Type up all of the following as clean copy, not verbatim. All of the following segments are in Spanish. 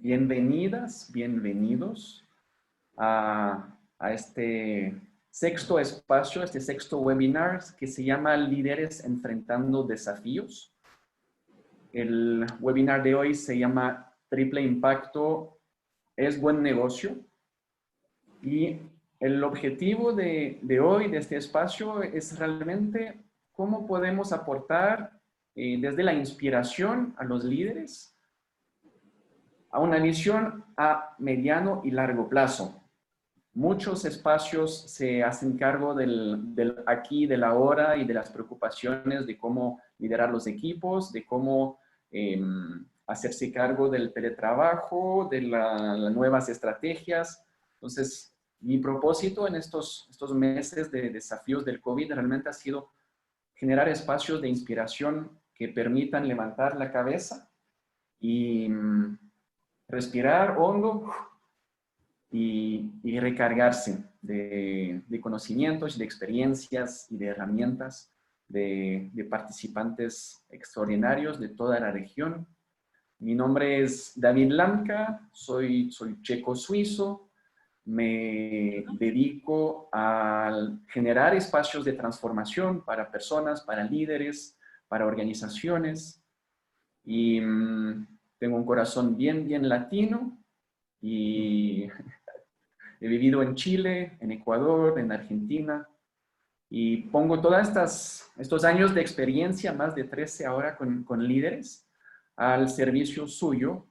Bienvenidas, bienvenidos a este sexto espacio, este sexto webinar que se llama Líderes Enfrentando Desafíos. El webinar de hoy se llama Triple Impacto es buen negocio. Y el objetivo de hoy, de este espacio, es realmente cómo podemos aportar desde la inspiración a los líderes a una visión a mediano y largo plazo. Muchos espacios se hacen cargo del aquí, del ahora y de las preocupaciones de cómo liderar los equipos, de cómo hacerse cargo del teletrabajo, de las nuevas estrategias. Entonces, mi propósito en estos meses de desafíos del COVID realmente ha sido generar espacios de inspiración que permitan levantar la cabeza y respirar hondo y recargarse de conocimientos, de experiencias y de herramientas de participantes extraordinarios de toda la región. Mi nombre es David Lamka, soy checo-suizo, me dedico a generar espacios de transformación para personas, para líderes, para organizaciones y tengo un corazón bien latino y he vivido en Chile, en Ecuador, en Argentina y pongo todos estos años de experiencia, más de 13 ahora con líderes, al servicio suyo,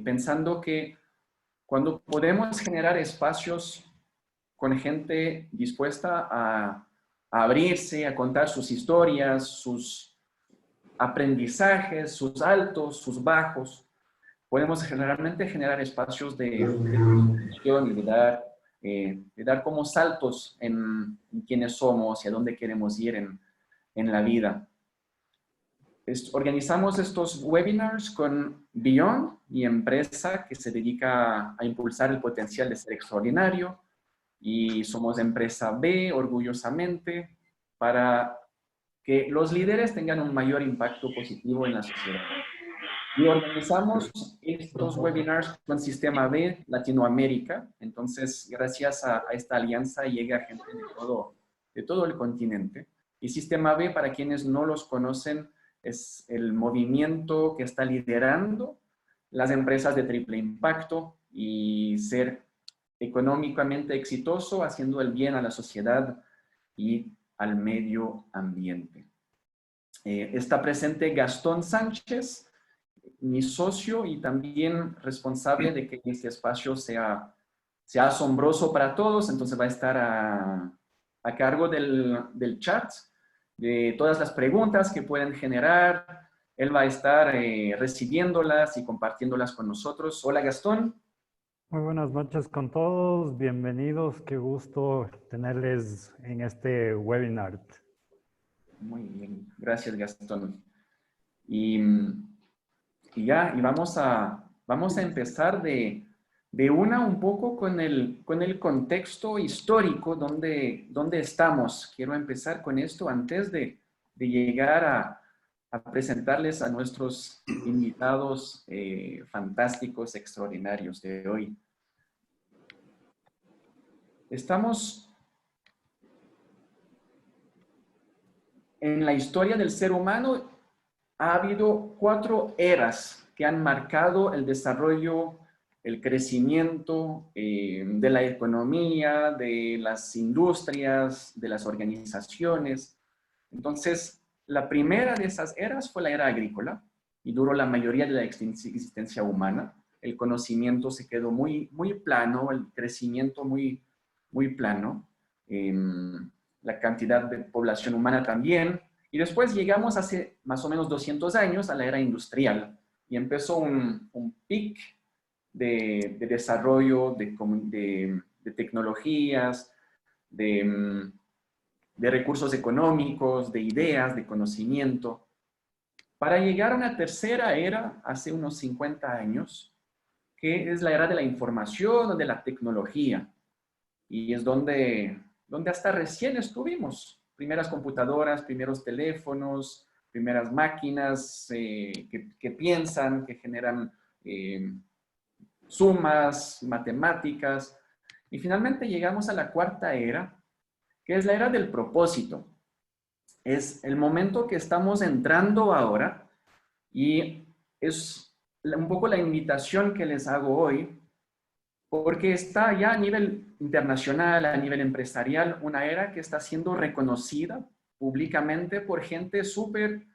pensando que cuando podemos generar espacios con gente dispuesta a abrirse, a contar sus historias, sus aprendizajes, sus altos, sus bajos, podemos generalmente generar espacios de construcción y de dar como saltos en quiénes somos y a dónde queremos ir en la vida. Organizamos estos webinars con Beyond, mi empresa que se dedica a impulsar el potencial de ser extraordinario, y somos empresa B, orgullosamente, para que los líderes tengan un mayor impacto positivo en la sociedad. Y organizamos estos webinars con Sistema B Latinoamérica. Entonces, gracias a esta alianza llega gente de todo el continente. Y Sistema B, para quienes no los conocen, es el movimiento que está liderando las empresas de triple impacto y ser económicamente exitoso, haciendo el bien a la sociedad y al medio ambiente. Está presente Gastón Sánchez, mi socio y también responsable de que este espacio sea asombroso para todos. Entonces va a estar a cargo del chat, de todas las preguntas que pueden generar. Él va a estar recibiéndolas y compartiéndolas con nosotros. Hola, Gastón. Muy buenas noches con todos, bienvenidos, qué gusto tenerles en este webinar. Muy bien, gracias, Gastón. Y vamos a empezar de un poco con el contexto histórico donde estamos. Quiero empezar con esto antes de llegar a presentarles a nuestros invitados fantásticos, extraordinarios de hoy. Estamos en la historia del ser humano. Ha habido 4 eras que han marcado el desarrollo, el crecimiento de la economía, de las industrias, de las organizaciones. Entonces, la primera de esas eras fue la era agrícola y duró la mayoría de la existencia humana. El conocimiento se quedó muy plano, el crecimiento muy plano. La cantidad de población humana también. Y después llegamos hace más o menos 200 años a la era industrial y empezó un pic de desarrollo, de tecnologías, de recursos económicos, de ideas, de conocimiento, para llegar a una tercera era hace unos 50 años, que es la era de la información o de la tecnología. Y es donde hasta recién estuvimos. Primeras computadoras, primeros teléfonos, primeras máquinas que piensan, que generan sumas, matemáticas, y finalmente llegamos a la cuarta era, que es la era del propósito. Es el momento que estamos entrando ahora y es un poco la invitación que les hago hoy, porque está ya a nivel internacional, a nivel empresarial, una era que está siendo reconocida públicamente por gente súper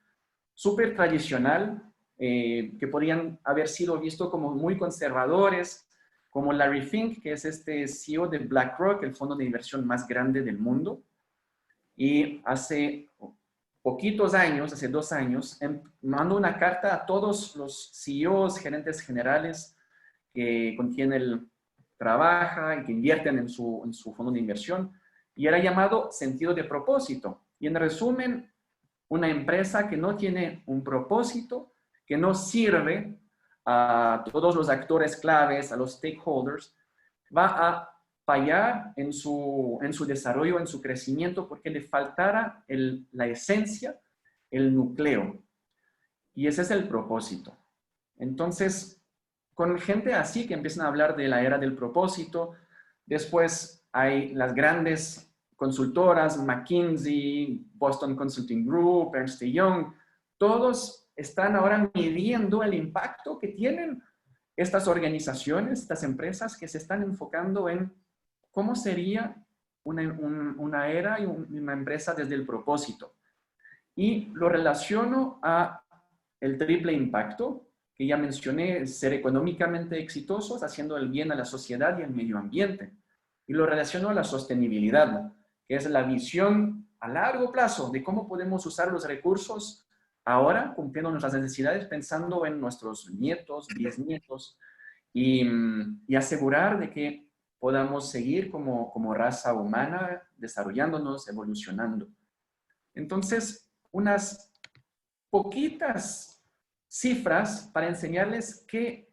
tradicional, que podrían haber sido vistos como muy conservadores, como Larry Fink, que es este CEO de BlackRock, el fondo de inversión más grande del mundo. Y hace poquitos años, hace 2 años, mandó una carta a todos los CEOs, gerentes generales con quien él trabaja y que invierten en su fondo de inversión, y era llamado sentido de propósito. Y en resumen, una empresa que no tiene un propósito, que no sirve a todos los actores claves, a los stakeholders, va a fallar en su desarrollo, en su crecimiento, porque le faltara la esencia, el núcleo. Y ese es el propósito. Entonces, con gente así que empiezan a hablar de la era del propósito, después hay las grandes consultoras, McKinsey, Boston Consulting Group, Ernst Young, todos están ahora midiendo el impacto que tienen estas organizaciones, estas empresas que se están enfocando en cómo sería una era y una empresa desde el propósito. Y lo relaciono a el triple impacto, que ya mencioné, ser económicamente exitosos, haciendo el bien a la sociedad y al medio ambiente. Y lo relaciono a la sostenibilidad, que es la visión a largo plazo de cómo podemos usar los recursos ahora, cumpliendo nuestras necesidades, pensando en nuestros nietos, bisnietos, y asegurar de que podamos seguir como raza humana desarrollándonos, evolucionando. Entonces, unas poquitas cifras para enseñarles qué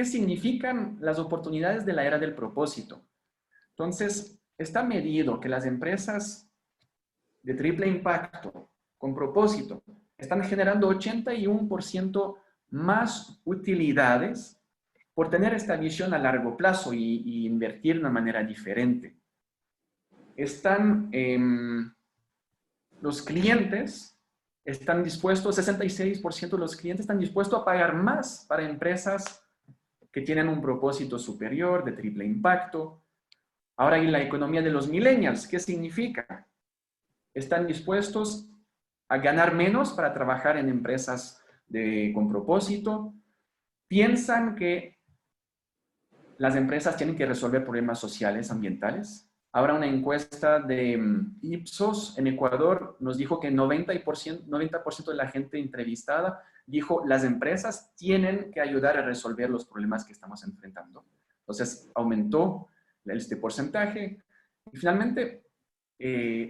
significan las oportunidades de la era del propósito. Entonces, está medido que las empresas de triple impacto con propósito están generando 81% más utilidades por tener esta visión a largo plazo y invertir de una manera diferente. Los clientes están dispuestos, 66% de los clientes están dispuestos a pagar más para empresas que tienen un propósito superior de triple impacto. Ahora, en la economía de los millennials, ¿qué significa? Están dispuestos a ganar menos para trabajar en empresas con propósito. Piensan que las empresas tienen que resolver problemas sociales, ambientales. Ahora una encuesta de Ipsos en Ecuador nos dijo que 90% de la gente entrevistada dijo las empresas tienen que ayudar a resolver los problemas que estamos enfrentando. Entonces aumentó este porcentaje. Y finalmente,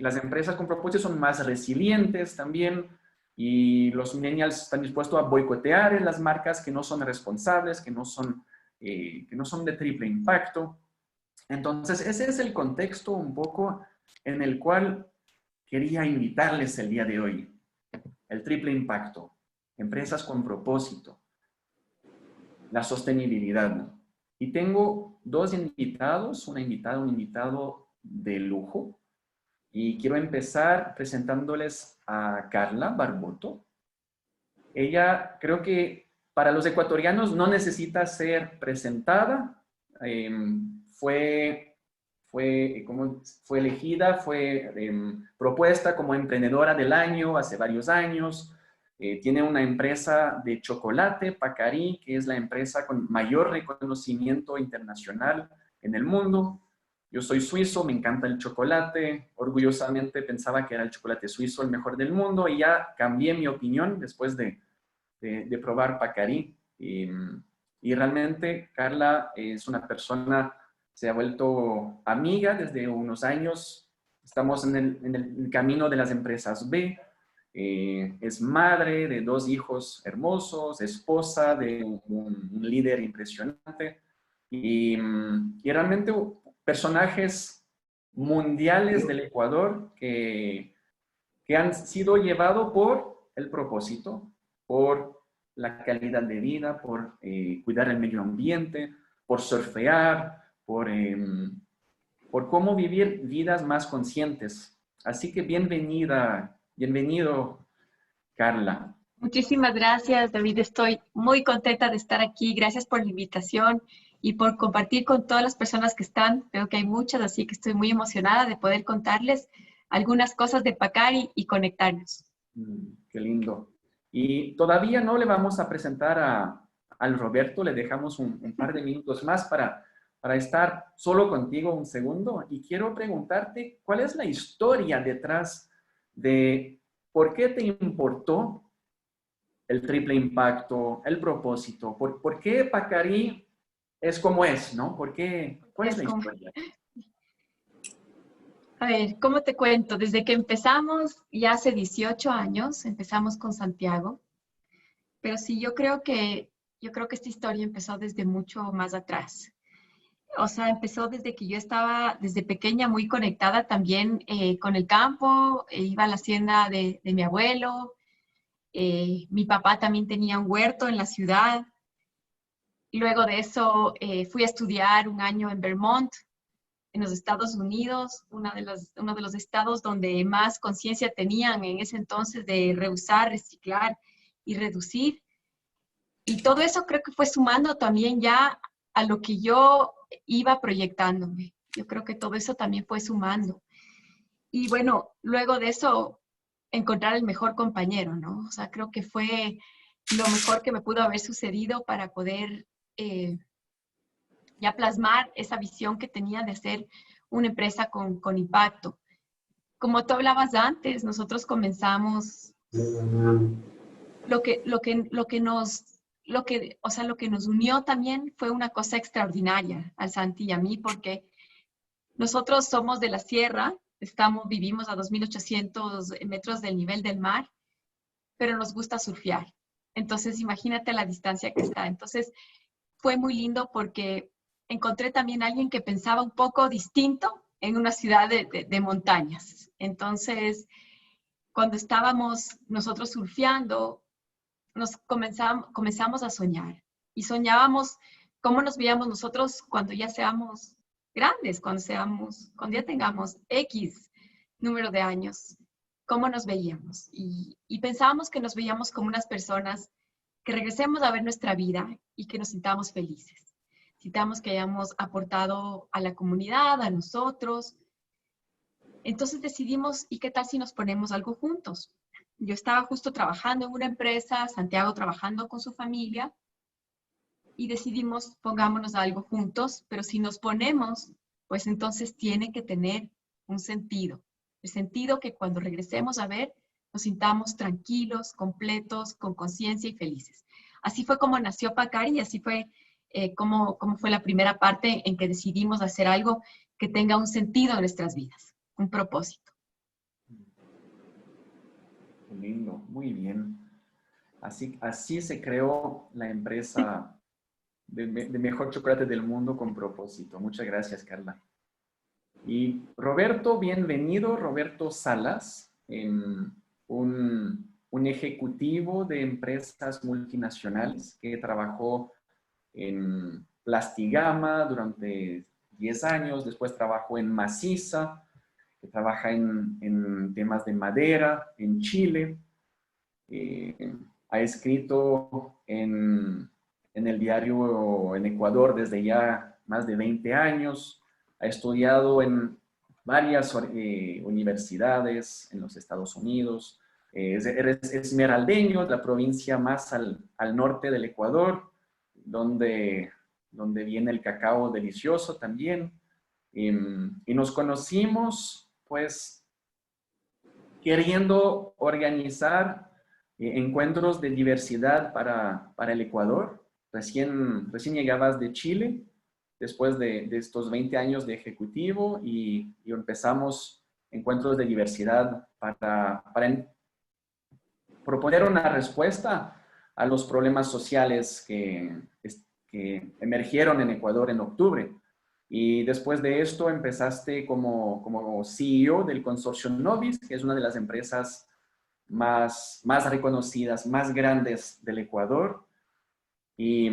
las empresas con propósito son más resilientes también, y los millennials están dispuestos a boicotear las marcas que no son responsables, que no son de triple impacto. Entonces, ese es el contexto un poco en el cual quería invitarles el día de hoy. El triple impacto, empresas con propósito, la sostenibilidad. Y tengo 2 invitados, un invitado de lujo. Y quiero empezar presentándoles a Carla Barboto. Ella, creo que para los ecuatorianos no necesita ser presentada. Fue elegida, fue propuesta como emprendedora del año hace varios años. Tiene una empresa de chocolate, Pacari, que es la empresa con mayor reconocimiento internacional en el mundo. Yo soy suizo, me encanta el chocolate. Orgullosamente pensaba que era el chocolate suizo el mejor del mundo, y ya cambié mi opinión después de probar Pacari. Y realmente Carla es una persona, se ha vuelto amiga desde unos años. Estamos en el camino de las empresas B. Es madre de 2 hijos hermosos, esposa de un líder impresionante, y realmente personajes mundiales del Ecuador que han sido llevados por el propósito, por la calidad de vida, por cuidar el medio ambiente, por surfear, por cómo vivir vidas más conscientes. Así que bienvenido, Carla. Muchísimas gracias, David. Estoy muy contenta de estar aquí. Gracias por la invitación y por compartir con todas las personas que están. Veo que hay muchas, así que estoy muy emocionada de poder contarles algunas cosas de Pacari y conectarnos. Qué lindo. Y todavía no le vamos a presentar al Roberto, le dejamos un par de minutos más para estar solo contigo un segundo. Y quiero preguntarte, ¿cuál es la historia detrás de por qué te importó el triple impacto, el propósito? ¿Por qué Pacari es como es, no? ¿Cuál es la historia? A ver, ¿cómo te cuento? Desde que empezamos, ya hace 18 años, empezamos con Santiago, pero sí, yo creo que esta historia empezó desde mucho más atrás. O sea, empezó desde que yo estaba desde pequeña muy conectada también con el campo, iba a la hacienda de mi abuelo, mi papá también tenía un huerto en la ciudad. Luego de eso fui a estudiar un año en Vermont, en los Estados Unidos, uno de los estados donde más conciencia tenían en ese entonces de reusar, reciclar y reducir. Y todo eso creo que fue sumando también ya a lo que yo iba proyectándome. Yo creo que todo eso también fue sumando. Y bueno, luego de eso, encontrar el mejor compañero, ¿no? O sea, creo que fue lo mejor que me pudo haber sucedido para poder ya plasmar esa visión que tenía de ser una empresa con impacto. Como tú hablabas antes, nosotros comenzamos lo que nos unió también fue una cosa extraordinaria al Santi y a mí, porque nosotros somos de la sierra, vivimos a 2.800 metros del nivel del mar, pero nos gusta surfear. Entonces, imagínate la distancia que está. Entonces, fue muy lindo porque encontré también a alguien que pensaba un poco distinto en una ciudad de montañas. Entonces, cuando estábamos nosotros surfeando, comenzamos a soñar y soñábamos cómo nos veíamos nosotros cuando ya seamos grandes, cuando ya tengamos X número de años, cómo nos veíamos. Y pensábamos que nos veíamos como unas personas que regresemos a ver nuestra vida y que nos sintamos felices. Sintamos que hayamos aportado a la comunidad, a nosotros. Entonces decidimos, ¿y qué tal si nos ponemos algo juntos? Yo estaba justo trabajando en una empresa, Santiago trabajando con su familia, y decidimos, pongámonos algo juntos, pero si nos ponemos, pues entonces tiene que tener un sentido. El sentido que cuando regresemos a ver, nos sintamos tranquilos, completos, con conciencia y felices. Así fue como nació Pacari y así fue como fue la primera parte en que decidimos hacer algo que tenga un sentido en nuestras vidas, un propósito. Qué lindo, muy bien. Así se creó la empresa de mejor chocolate del mundo con propósito. Muchas gracias, Carla. Y Roberto, bienvenido, Roberto Salas, un ejecutivo de empresas multinacionales que trabajó en Plastigama durante 10 años, después trabajó en Maciza, que trabaja en temas de madera en Chile. Ha escrito en el diario en Ecuador desde ya más de 20 años. Ha estudiado en varias universidades en los Estados Unidos. Eres esmeraldeño, de la provincia más al norte del Ecuador, donde viene el cacao delicioso también. Y nos conocimos, pues, queriendo organizar encuentros de diversidad para el Ecuador. Recién llegabas de Chile, después de estos 20 años de ejecutivo, y empezamos encuentros de diversidad para proponer una respuesta a los problemas sociales que emergieron en Ecuador en octubre. Y después de esto empezaste como CEO del consorcio Novis, que es una de las empresas más reconocidas, más grandes del Ecuador. Y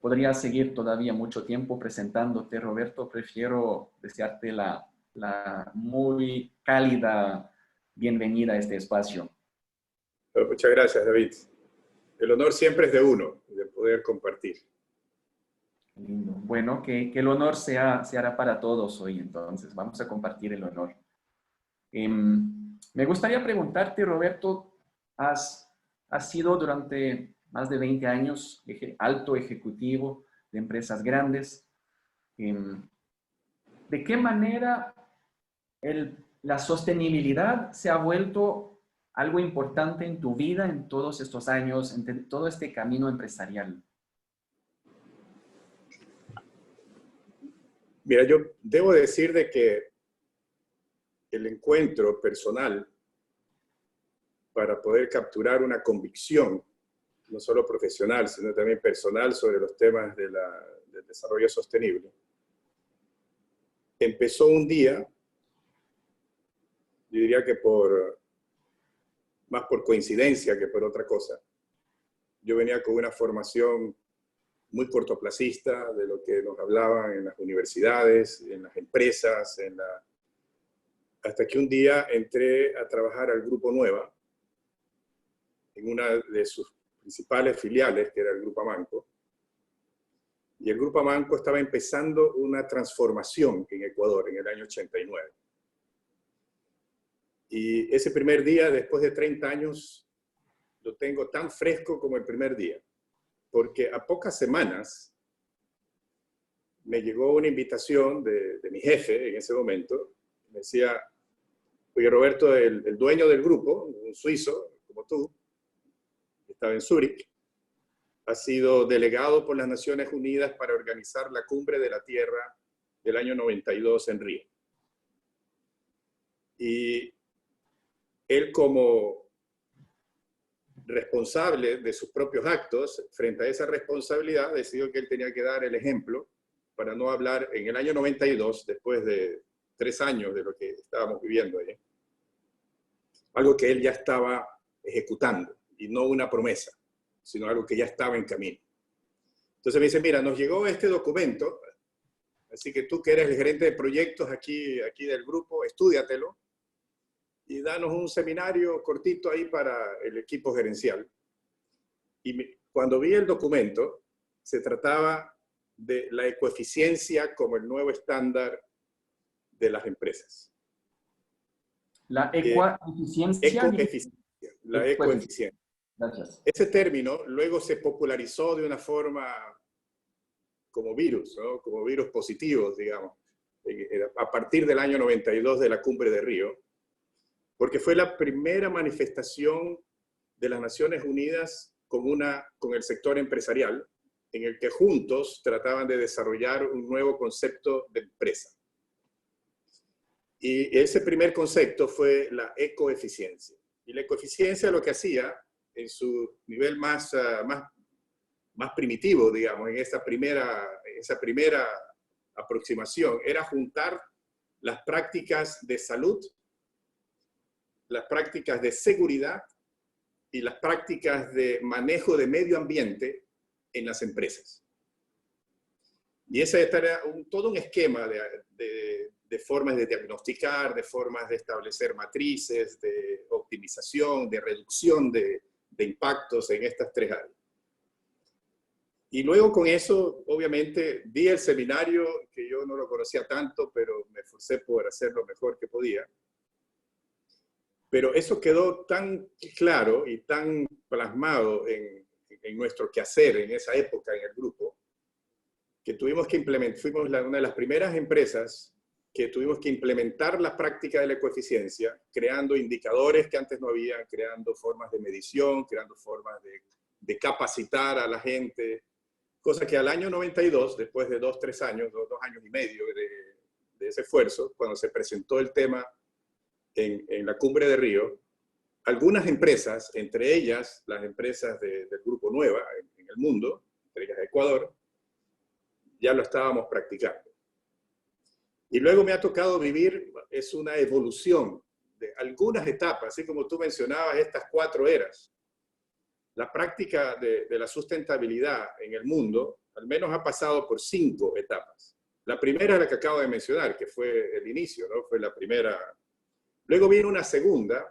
podría seguir todavía mucho tiempo presentándote, Roberto. Prefiero desearte la muy cálida bienvenida a este espacio. Muchas gracias, David. El honor siempre es de uno, de poder compartir. Lindo. Bueno, que el honor se hará para todos hoy, entonces. Vamos a compartir el honor. Me gustaría preguntarte, Roberto, has sido durante más de 20 años alto ejecutivo de empresas grandes. ¿De qué manera la sostenibilidad se ha vuelto algo importante en tu vida en todos estos años, en todo este camino empresarial? Mira, yo debo decir de que el encuentro personal para poder capturar una convicción, no solo profesional, sino también personal sobre los temas del desarrollo sostenible, empezó un día, yo diría que más por coincidencia que por otra cosa. Yo venía con una formación muy cortoplacista de lo que nos hablaban en las universidades, en las empresas, hasta que un día entré a trabajar al Grupo Nueva, en una de sus principales filiales, que era el Grupo Amanco. Y el Grupo Amanco estaba empezando una transformación en Ecuador en el año 89. Y ese primer día, después de 30 años, lo tengo tan fresco como el primer día. Porque a pocas semanas me llegó una invitación de mi jefe en ese momento. Me decía, oye Roberto, el dueño del grupo, un suizo como tú, que estaba en Zúrich, ha sido delegado por las Naciones Unidas para organizar la Cumbre de la Tierra del año 92 en Río. Y él, como responsable de sus propios actos, frente a esa responsabilidad, decidió que él tenía que dar el ejemplo para no hablar en el año 92, después de 3 años de lo que estábamos viviendo allí. Algo que él ya estaba ejecutando, y no una promesa, sino algo que ya estaba en camino. Entonces me dice, mira, nos llegó este documento, así que tú que eres el gerente de proyectos aquí del grupo, estúdiatelo, y danos un seminario cortito ahí para el equipo gerencial. Y cuando vi el documento, se trataba de la ecoeficiencia como el nuevo estándar de las empresas. La ecoeficiencia. La ecoeficiencia. Gracias. Ese término luego se popularizó de una forma como virus, ¿no? Como virus positivos, digamos, a partir del año 92 de la Cumbre de Río, porque fue la primera manifestación de las Naciones Unidas con el sector empresarial, en el que juntos trataban de desarrollar un nuevo concepto de empresa. Y ese primer concepto fue la ecoeficiencia. Y la ecoeficiencia lo que hacía, en su nivel más primitivo, digamos, en esa primera aproximación, era juntar las prácticas de salud, las prácticas de seguridad y las prácticas de manejo de medio ambiente en las empresas. Y ese era todo un esquema de formas de diagnosticar, de formas de establecer matrices, de optimización, de reducción de impactos en estas 3 áreas. Y luego con eso, obviamente, di el seminario, que yo no lo conocía tanto, pero me esforcé por hacer lo mejor que podía. Pero eso quedó tan claro y tan plasmado en nuestro quehacer en esa época en el grupo, que tuvimos que implementar, fuimos una de las primeras empresas que tuvimos que implementar la práctica de la ecoeficiencia, creando indicadores que antes no había, creando formas de medición, creando formas de capacitar a la gente, cosa que al año 92, después de 2 años, 2 años y medio de ese esfuerzo, cuando se presentó el tema en la Cumbre de Río, algunas empresas, entre ellas las empresas del Grupo Nueva en el mundo, entre ellas Ecuador, ya lo estábamos practicando. Y luego me ha tocado vivir, es una evolución de algunas etapas, así como tú mencionabas estas 4 eras. la práctica de la sustentabilidad en el mundo, al menos ha pasado por 5 etapas. La primera es la que acabo de mencionar, que fue el inicio, ¿no? Fue la primera. Luego viene una segunda,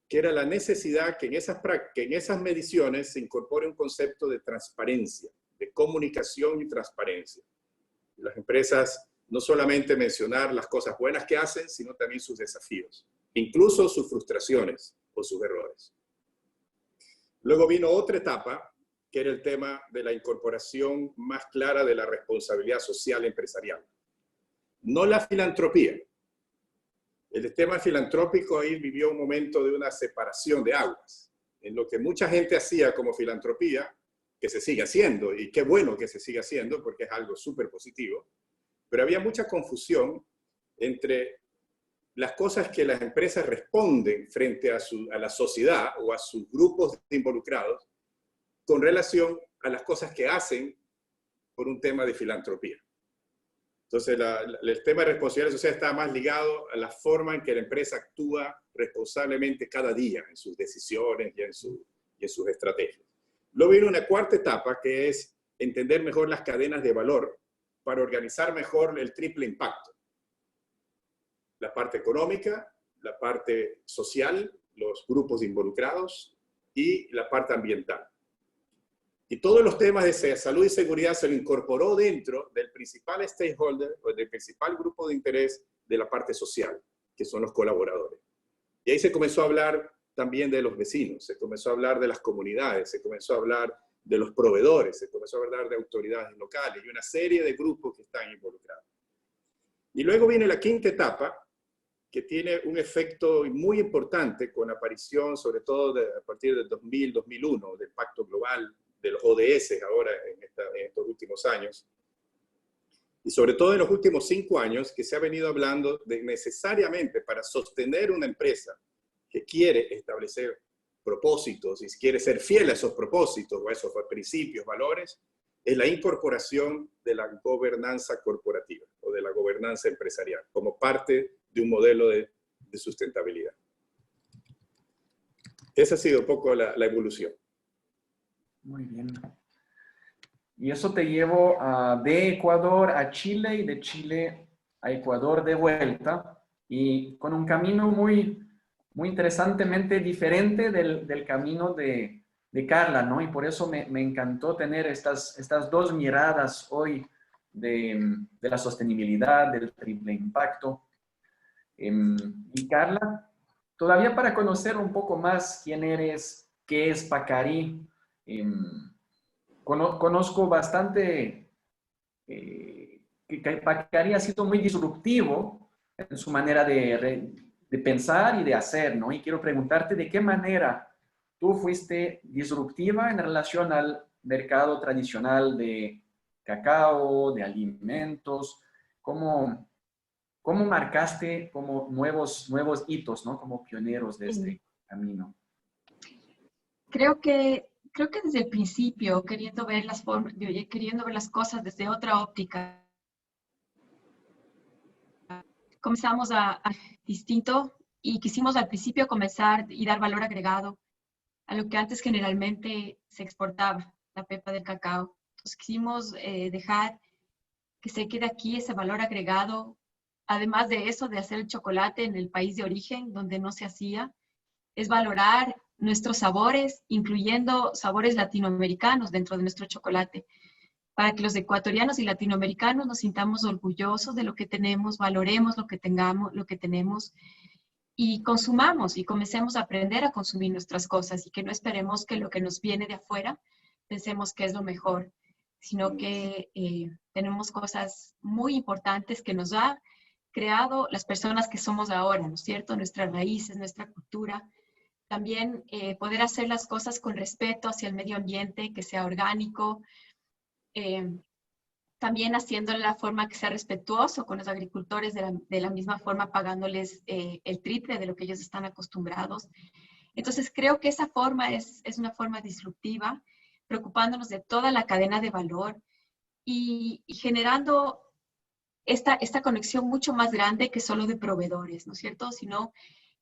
que era la necesidad que en esas mediciones se incorpore un concepto de transparencia, de comunicación y transparencia. Las empresas no solamente mencionar las cosas buenas que hacen, sino también sus desafíos, incluso sus frustraciones o sus errores. Luego vino otra etapa, que era el tema de la incorporación más clara de la responsabilidad social empresarial. No la filantropía. El tema filantrópico ahí vivió un momento de una separación de aguas, en lo que mucha gente hacía como filantropía, que se sigue haciendo, y qué bueno que se siga haciendo, porque es algo súper positivo, pero había mucha confusión entre las cosas que las empresas responden frente a la sociedad o a sus grupos involucrados con relación a las cosas que hacen por un tema de filantropía. Entonces, el tema de responsabilidad social está más ligado a la forma en que la empresa actúa responsablemente cada día en sus decisiones y en sus estrategias. Luego viene una cuarta etapa, que es entender mejor las cadenas de valor para organizar mejor el triple impacto. La parte económica, la parte social, los grupos involucrados y la parte ambiental. Y todos los temas de salud y seguridad se lo incorporó dentro del principal stakeholder o del principal grupo de interés de la parte social, que son los colaboradores. Y ahí se comenzó a hablar también de los vecinos, se comenzó a hablar de las comunidades, se comenzó a hablar de los proveedores, se comenzó a hablar de autoridades locales y una serie de grupos que están involucrados. Y luego viene la quinta etapa, que tiene un efecto muy importante con aparición, sobre todo a partir del 2000-2001, del Pacto Global, de los ODS ahora en estos últimos años, y sobre todo en los últimos 5 años, que se ha venido hablando de necesariamente para sostener una empresa que quiere establecer propósitos y quiere ser fiel a esos propósitos o a esos principios, valores, es la incorporación de la gobernanza corporativa o de la gobernanza empresarial como parte de un modelo de sustentabilidad. Esa ha sido un poco la evolución. Muy bien. Y eso te llevó de Ecuador a Chile y de Chile a Ecuador de vuelta, y con un camino muy interesantemente diferente del camino de Carla, ¿no? Y por eso me encantó tener estas 2 miradas hoy de la sostenibilidad, del triple impacto. Y Carla, todavía para conocer un poco más quién eres, qué es Pacari, conozco bastante que Pacari ha sido muy disruptivo en su manera de pensar y de hacer, ¿no? Y quiero preguntarte de qué manera tú fuiste disruptiva en relación al mercado tradicional de cacao, de alimentos, cómo marcaste como nuevos hitos, ¿no? Como pioneros de este camino. Creo que desde el principio, queriendo ver las cosas desde otra óptica, comenzamos a distinto y quisimos al principio comenzar y dar valor agregado a lo que antes generalmente se exportaba, la pepa del cacao. Entonces quisimos dejar que se quede aquí ese valor agregado, además de eso, de hacer el chocolate en el país de origen, donde no se hacía, es valorar nuestros sabores, incluyendo sabores latinoamericanos dentro de nuestro chocolate, para que los ecuatorianos y latinoamericanos nos sintamos orgullosos de lo que tenemos, valoremos lo que tenemos y consumamos y comencemos a aprender a consumir nuestras cosas y que no esperemos que lo que nos viene de afuera pensemos que es lo mejor, sino que tenemos cosas muy importantes que nos ha creado las personas que somos ahora, ¿no es cierto? Nuestras raíces, nuestra cultura. También poder hacer las cosas con respeto hacia el medio ambiente, que sea orgánico, también haciéndolo de la forma que sea respetuoso con los agricultores, de la misma forma pagándoles el triple de lo que ellos están acostumbrados. Entonces creo que esa forma es una forma disruptiva, preocupándonos de toda la cadena de valor y generando esta conexión mucho más grande que solo de proveedores, ¿no es cierto? Sino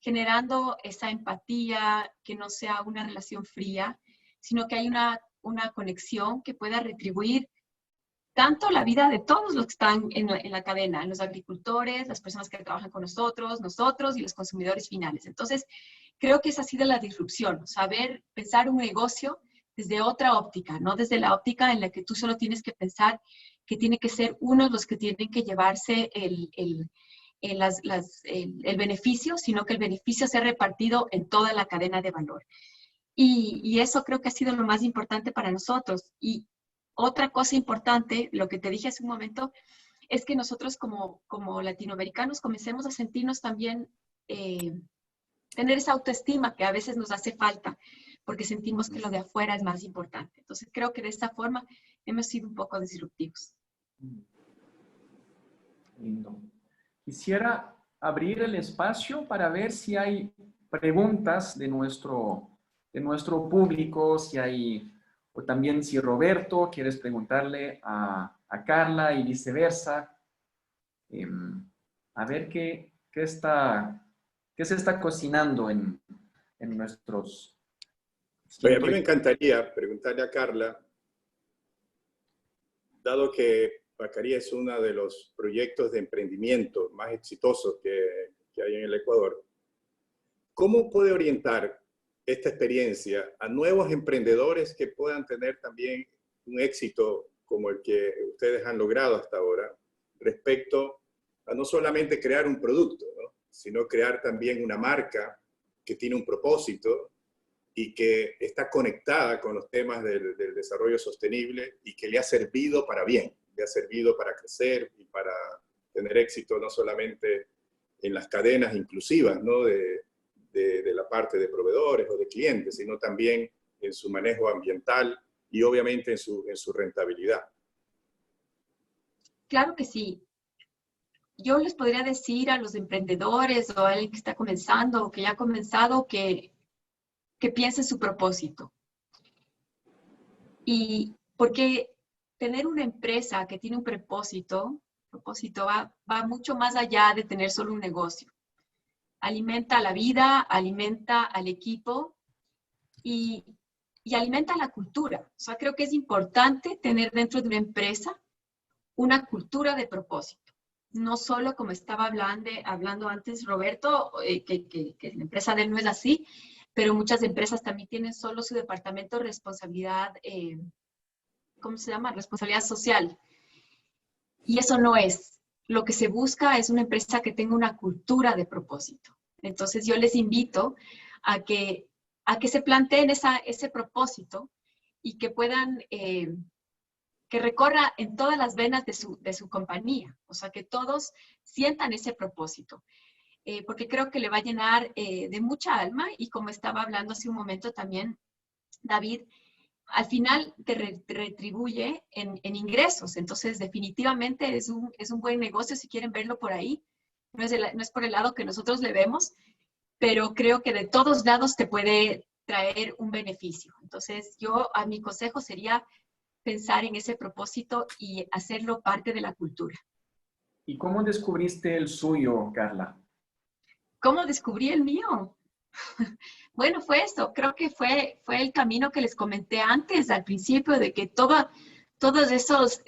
generando esa empatía, que no sea una relación fría, sino que hay una conexión que pueda retribuir tanto la vida de todos los que están en la cadena, los agricultores, las personas que trabajan con nosotros y los consumidores finales. Entonces, creo que esa ha sido la disrupción, saber pensar un negocio desde otra óptica, no desde la óptica en la que tú solo tienes que pensar que tiene que ser unos los que tienen que llevarse el beneficio, sino que el beneficio sea repartido en toda la cadena de valor. Y eso creo que ha sido lo más importante para nosotros. Y otra cosa importante, lo que te dije hace un momento, es que nosotros como latinoamericanos comencemos a sentirnos también, tener esa autoestima que a veces nos hace falta, porque sentimos que lo de afuera es más importante. Entonces creo que de esta forma hemos sido un poco disruptivos. Lindo. Quisiera abrir el espacio para ver si hay preguntas de nuestro público, si hay, o también si Roberto quieres preguntarle a Carla y viceversa. A ver qué se está cocinando en nuestros... Oye, a mí me encantaría preguntarle a Carla, dado que Baccaria es uno de los proyectos de emprendimiento más exitosos que hay en el Ecuador, ¿cómo puede orientar esta experiencia a nuevos emprendedores que puedan tener también un éxito como el que ustedes han logrado hasta ahora, respecto a no solamente crear un producto, ¿no?, sino crear también una marca que tiene un propósito y que está conectada con los temas del desarrollo sostenible y que le ha servido para bien, le ha servido para crecer y para tener éxito no solamente en las cadenas inclusivas, ¿no?, de la parte de proveedores o de clientes, sino también en su manejo ambiental y obviamente en su rentabilidad. Claro que sí. Yo les podría decir a los emprendedores o a alguien que está comenzando o que ya ha comenzado que piense en su propósito. Y porque tener una empresa que tiene un propósito va mucho más allá de tener solo un negocio. Alimenta la vida, alimenta al equipo y alimenta la cultura. O sea, creo que es importante tener dentro de una empresa una cultura de propósito. No solo como estaba hablando antes Roberto, que la empresa de él no es así, pero muchas empresas también tienen solo su departamento de responsabilidad, ¿cómo se llama? Responsabilidad social. Y eso no es. Lo que se busca es una empresa que tenga una cultura de propósito. Entonces yo les invito a que se planteen ese propósito y que puedan, que recorra en todas las venas de su compañía. O sea, que todos sientan ese propósito. Porque creo que le va a llenar de mucha alma y como estaba hablando hace un momento también, David, al final te retribuye en ingresos. Entonces, definitivamente es un buen negocio si quieren verlo por ahí. No es por el lado que nosotros le vemos, pero creo que de todos lados te puede traer un beneficio. Entonces, a mi consejo sería pensar en ese propósito y hacerlo parte de la cultura. ¿Y cómo descubriste el suyo, Carla? ¿Cómo descubrí el mío? Bueno, fue esto. Creo que fue el camino que les comenté antes, al principio, de que todos esos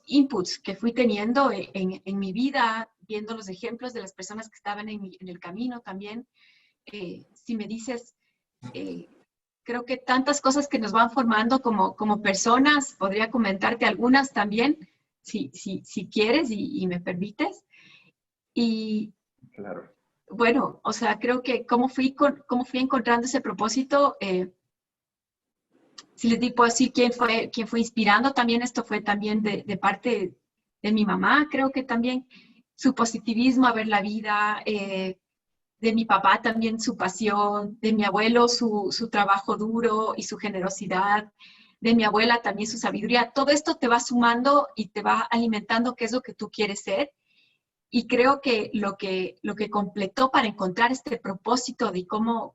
inputs que fui teniendo en mi vida, viendo los ejemplos de las personas que estaban en el camino también, si me dices, creo que tantas cosas que nos van formando como personas, podría comentarte algunas también, si quieres y me permites. Y claro. Bueno, o sea, creo que cómo fui encontrando ese propósito, si les digo así, quién fue inspirando también, esto fue también de parte de mi mamá, creo que también su positivismo a ver la vida, de mi papá también su pasión, de mi abuelo su trabajo duro y su generosidad, de mi abuela también su sabiduría. Todo esto te va sumando y te va alimentando qué es lo que tú quieres ser. Y creo que lo que completó para encontrar este propósito de cómo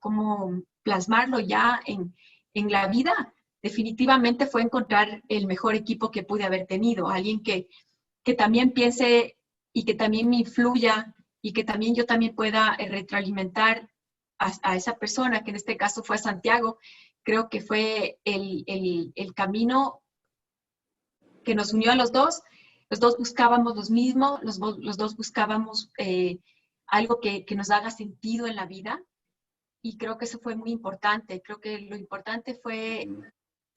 plasmarlo ya en la vida, definitivamente fue encontrar el mejor equipo que pude haber tenido. Alguien que también piense y que también me influya y que también yo también pueda retroalimentar a esa persona, que en este caso fue Santiago. creo que fue el camino que nos unió a los dos. Los dos buscábamos lo mismo, los dos buscábamos algo que nos haga sentido en la vida. Y creo que eso fue muy importante. Creo que lo importante fue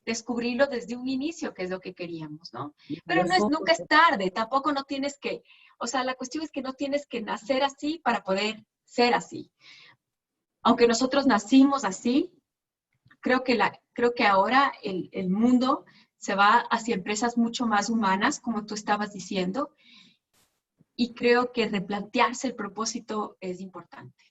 descubrirlo desde un inicio, que es lo que queríamos, ¿no? Pero nunca es tarde, tampoco no tienes que, o sea, la cuestión es que no tienes que nacer así para poder ser así. Aunque nosotros nacimos así, creo que ahora el mundo se va hacia empresas mucho más humanas, como tú estabas diciendo, y creo que replantearse el propósito es importante.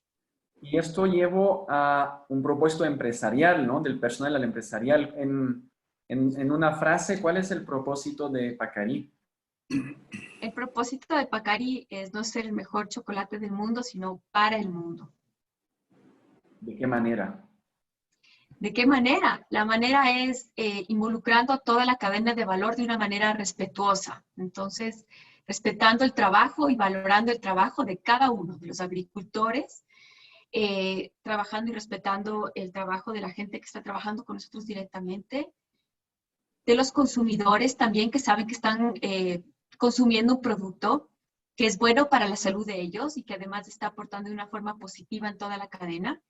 Y esto llevó a un propósito empresarial, ¿no? Del personal al empresarial. En una frase, ¿cuál es el propósito de Pacari? El propósito de Pacari es no ser el mejor chocolate del mundo, sino para el mundo. ¿De qué manera? ¿De qué manera? La manera es involucrando a toda la cadena de valor de una manera respetuosa. Entonces, respetando el trabajo y valorando el trabajo de cada uno, de los agricultores, trabajando y respetando el trabajo de la gente que está trabajando con nosotros directamente, de los consumidores también que saben que están consumiendo un producto que es bueno para la salud de ellos y que además está aportando de una forma positiva en toda la cadena.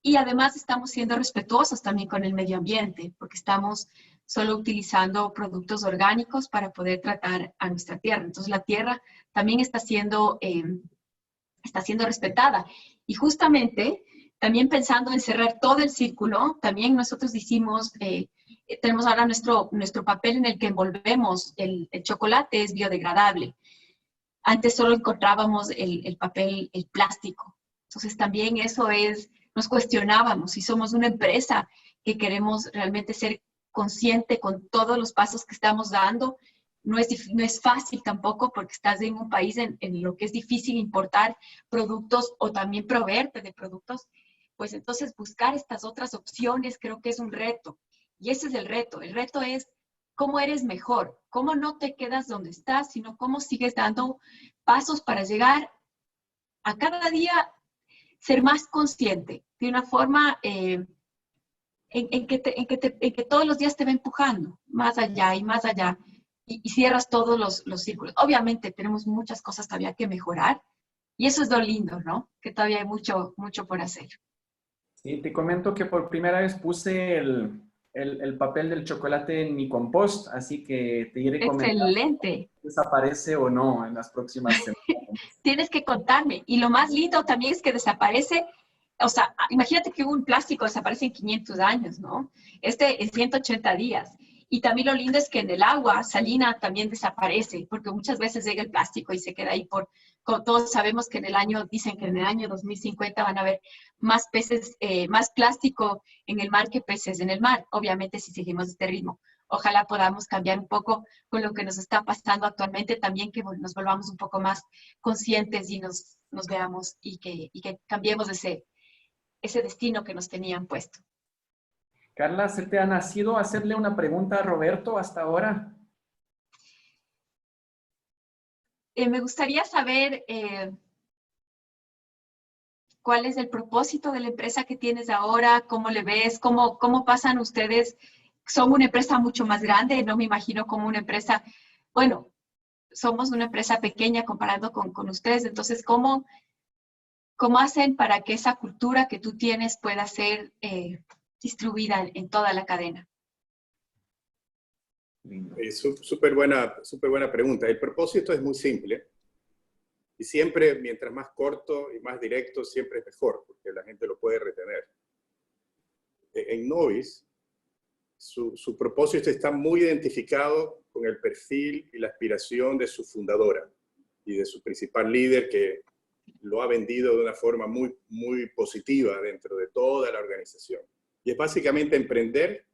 Y además estamos siendo respetuosos también con el medio ambiente, porque estamos solo utilizando productos orgánicos para poder tratar a nuestra tierra. Entonces la tierra también está siendo respetada. Y justamente, también pensando en cerrar todo el círculo, también nosotros hicimos, tenemos ahora nuestro papel en el que envolvemos el chocolate es biodegradable. Antes solo encontrábamos el papel, el plástico. Entonces también eso es, nos cuestionábamos si somos una empresa que queremos realmente ser consciente con todos los pasos que estamos dando. No es fácil tampoco porque estás en un país en lo que es difícil importar productos o también proveerte de productos. Pues entonces buscar estas otras opciones creo que es un reto. Y ese es el reto. El reto es cómo eres mejor, cómo no te quedas donde estás, sino cómo sigues dando pasos para llegar a cada día ser más consciente de una forma en que todos los días te va empujando más allá y más allá y cierras todos los círculos. Obviamente tenemos muchas cosas todavía que mejorar y eso es lo lindo, ¿no? Que todavía hay mucho por hacer. Sí, te comento que por primera vez puse el papel del chocolate en mi compost, así que te iré comentando Excelente. si desaparece o no en las próximas semanas. Tienes que contarme. Y lo más lindo también es que desaparece, o sea, imagínate que un plástico desaparece en 500 años, ¿no? Este en 180 días. Y también lo lindo es que en el agua salina también desaparece, porque muchas veces llega el plástico y se queda ahí todos sabemos que dicen que en el año 2050 van a haber más peces, más plástico en el mar que peces en el mar, obviamente si seguimos este ritmo. Ojalá podamos cambiar un poco con lo que nos está pasando actualmente, también que nos volvamos un poco más conscientes y nos veamos y que cambiemos ese destino que nos tenían puesto. Carla, ¿se te ha nacido hacerle una pregunta a Roberto hasta ahora? Me gustaría saber cuál es el propósito de la empresa que tienes ahora, cómo le ves, cómo pasan ustedes. Son una empresa mucho más grande, no me imagino como una empresa, bueno, somos una empresa pequeña comparando con ustedes, entonces, ¿cómo hacen para que esa cultura que tú tienes pueda ser distribuida en toda la cadena? Súper buena pregunta. El propósito es muy simple y siempre, mientras más corto y más directo, siempre es mejor, porque la gente lo puede retener. En Novis, su propósito está muy identificado con el perfil y la aspiración de su fundadora y de su principal líder, que lo ha vendido de una forma muy positiva dentro de toda la organización. Y es básicamente emprender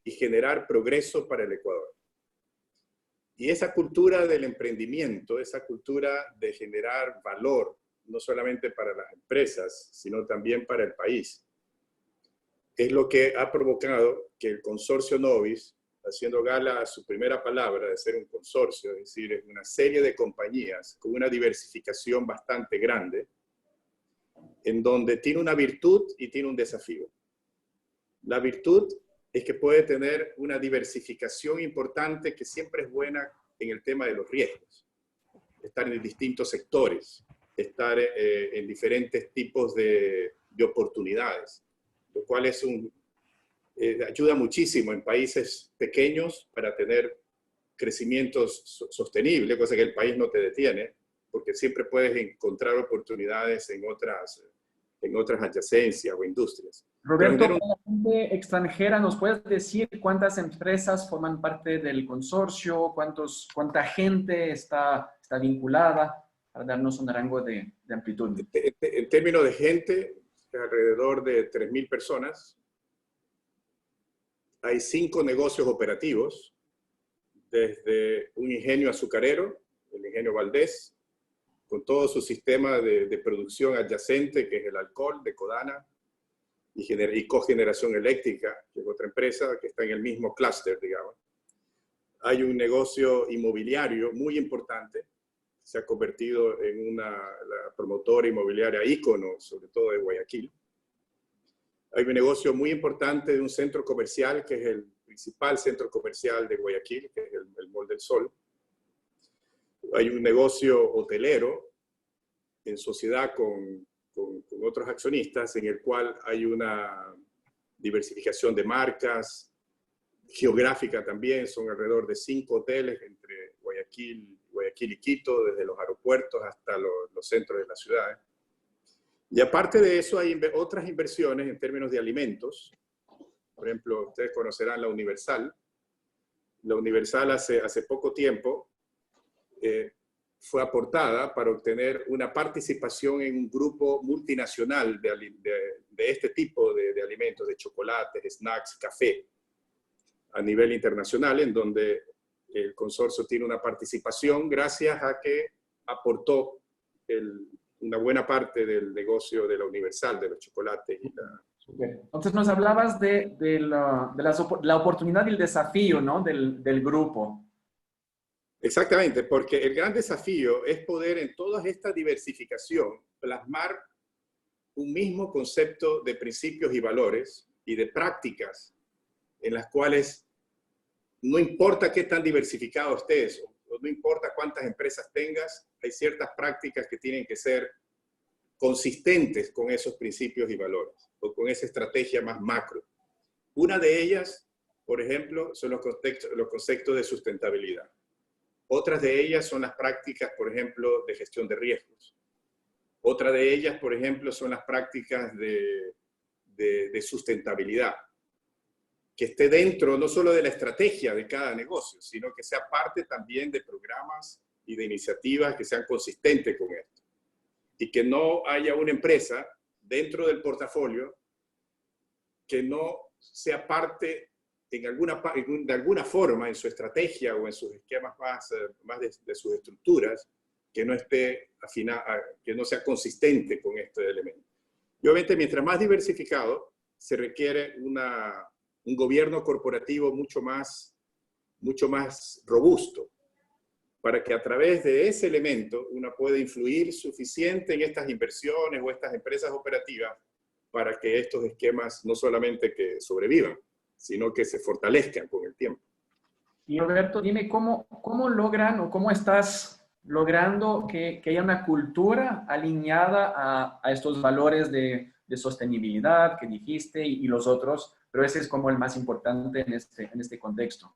y generar progreso para el Ecuador. Y esa cultura del emprendimiento, esa cultura de generar valor, no solamente para las empresas, sino también para el país, es lo que ha provocado que el consorcio Novis, haciendo gala a su primera palabra de ser un consorcio, es decir, es una serie de compañías con una diversificación bastante grande, en donde tiene una virtud y tiene un desafío. La virtud es que puede tener una diversificación importante que siempre es buena en el tema de los riesgos. Estar en distintos sectores, estar en diferentes tipos de oportunidades, lo cual es ayuda muchísimo en países pequeños para tener crecimientos sostenibles, cosa que el país no te detiene, porque siempre puedes encontrar oportunidades en otras adyacencias o industrias. Roberto, para la gente extranjera, ¿nos puedes decir cuántas empresas forman parte del consorcio? ¿Cuánta gente está vinculada? Para darnos un rango de amplitud. En términos de gente, alrededor de 3.000 personas. Hay 5 negocios operativos, desde un ingenio azucarero, el ingenio Valdés, con todo su sistema de producción adyacente, que es el alcohol de Codana, y cogeneración eléctrica, que es otra empresa que está en el mismo clúster, digamos. Hay un negocio inmobiliario muy importante, se ha convertido en la promotora inmobiliaria ícono, sobre todo de Guayaquil. Hay un negocio muy importante de un centro comercial, que es el principal centro comercial de Guayaquil, que es el Mall del Sol. Hay un negocio hotelero en sociedad con otros accionistas, en el cual hay una diversificación de marcas, geográfica también. Son alrededor de 5 hoteles entre Guayaquil y Quito, desde los aeropuertos hasta los centros de la ciudad. Y aparte de eso, hay otras inversiones en términos de alimentos. Por ejemplo, ustedes conocerán la Universal. La Universal hace poco tiempo fue aportada para obtener una participación en un grupo multinacional de este tipo de alimentos, de chocolates, snacks, café, a nivel internacional, en donde el consorcio tiene una participación gracias a que aportó una buena parte del negocio de la Universal, de los chocolates. Entonces nos hablabas de la oportunidad y el desafío, ¿no? del grupo. Exactamente, porque el gran desafío es poder en toda esta diversificación plasmar un mismo concepto de principios y valores y de prácticas en las cuales no importa qué tan diversificado estés, o no importa cuántas empresas tengas, hay ciertas prácticas que tienen que ser consistentes con esos principios y valores, o con esa estrategia más macro. Una de ellas, por ejemplo, son los conceptos de sustentabilidad. Otras de ellas son las prácticas, por ejemplo, de gestión de riesgos. Otra de ellas, por ejemplo, son las prácticas de sustentabilidad, que esté dentro no solo de la estrategia de cada negocio, sino que sea parte también de programas y de iniciativas que sean consistentes con esto. Y que no haya una empresa dentro del portafolio que no sea parte de alguna forma en su estrategia o en sus esquemas más de sus estructuras, que no esté que no sea consistente con este elemento. Y obviamente, mientras más diversificado, se requiere un gobierno corporativo mucho más robusto, para que a través de ese elemento uno pueda influir suficiente en estas inversiones o estas empresas operativas para que estos esquemas no solamente que sobrevivan, sino que se fortalezcan con el tiempo. Y Roberto, dime, ¿cómo logran o cómo estás logrando que haya una cultura alineada a estos valores de sostenibilidad que dijiste y los otros, pero ese es como el más importante en este contexto?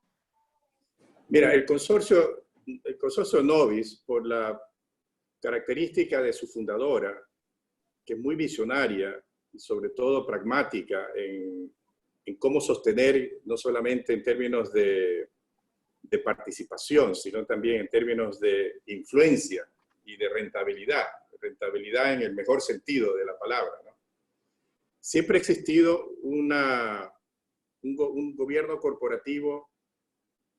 Mira, el consorcio Novis, por la característica de su fundadora, que es muy visionaria y sobre todo pragmática en cómo sostener, no solamente en términos de participación, sino también en términos de influencia y de rentabilidad en el mejor sentido de la palabra, ¿no? Siempre ha existido un gobierno corporativo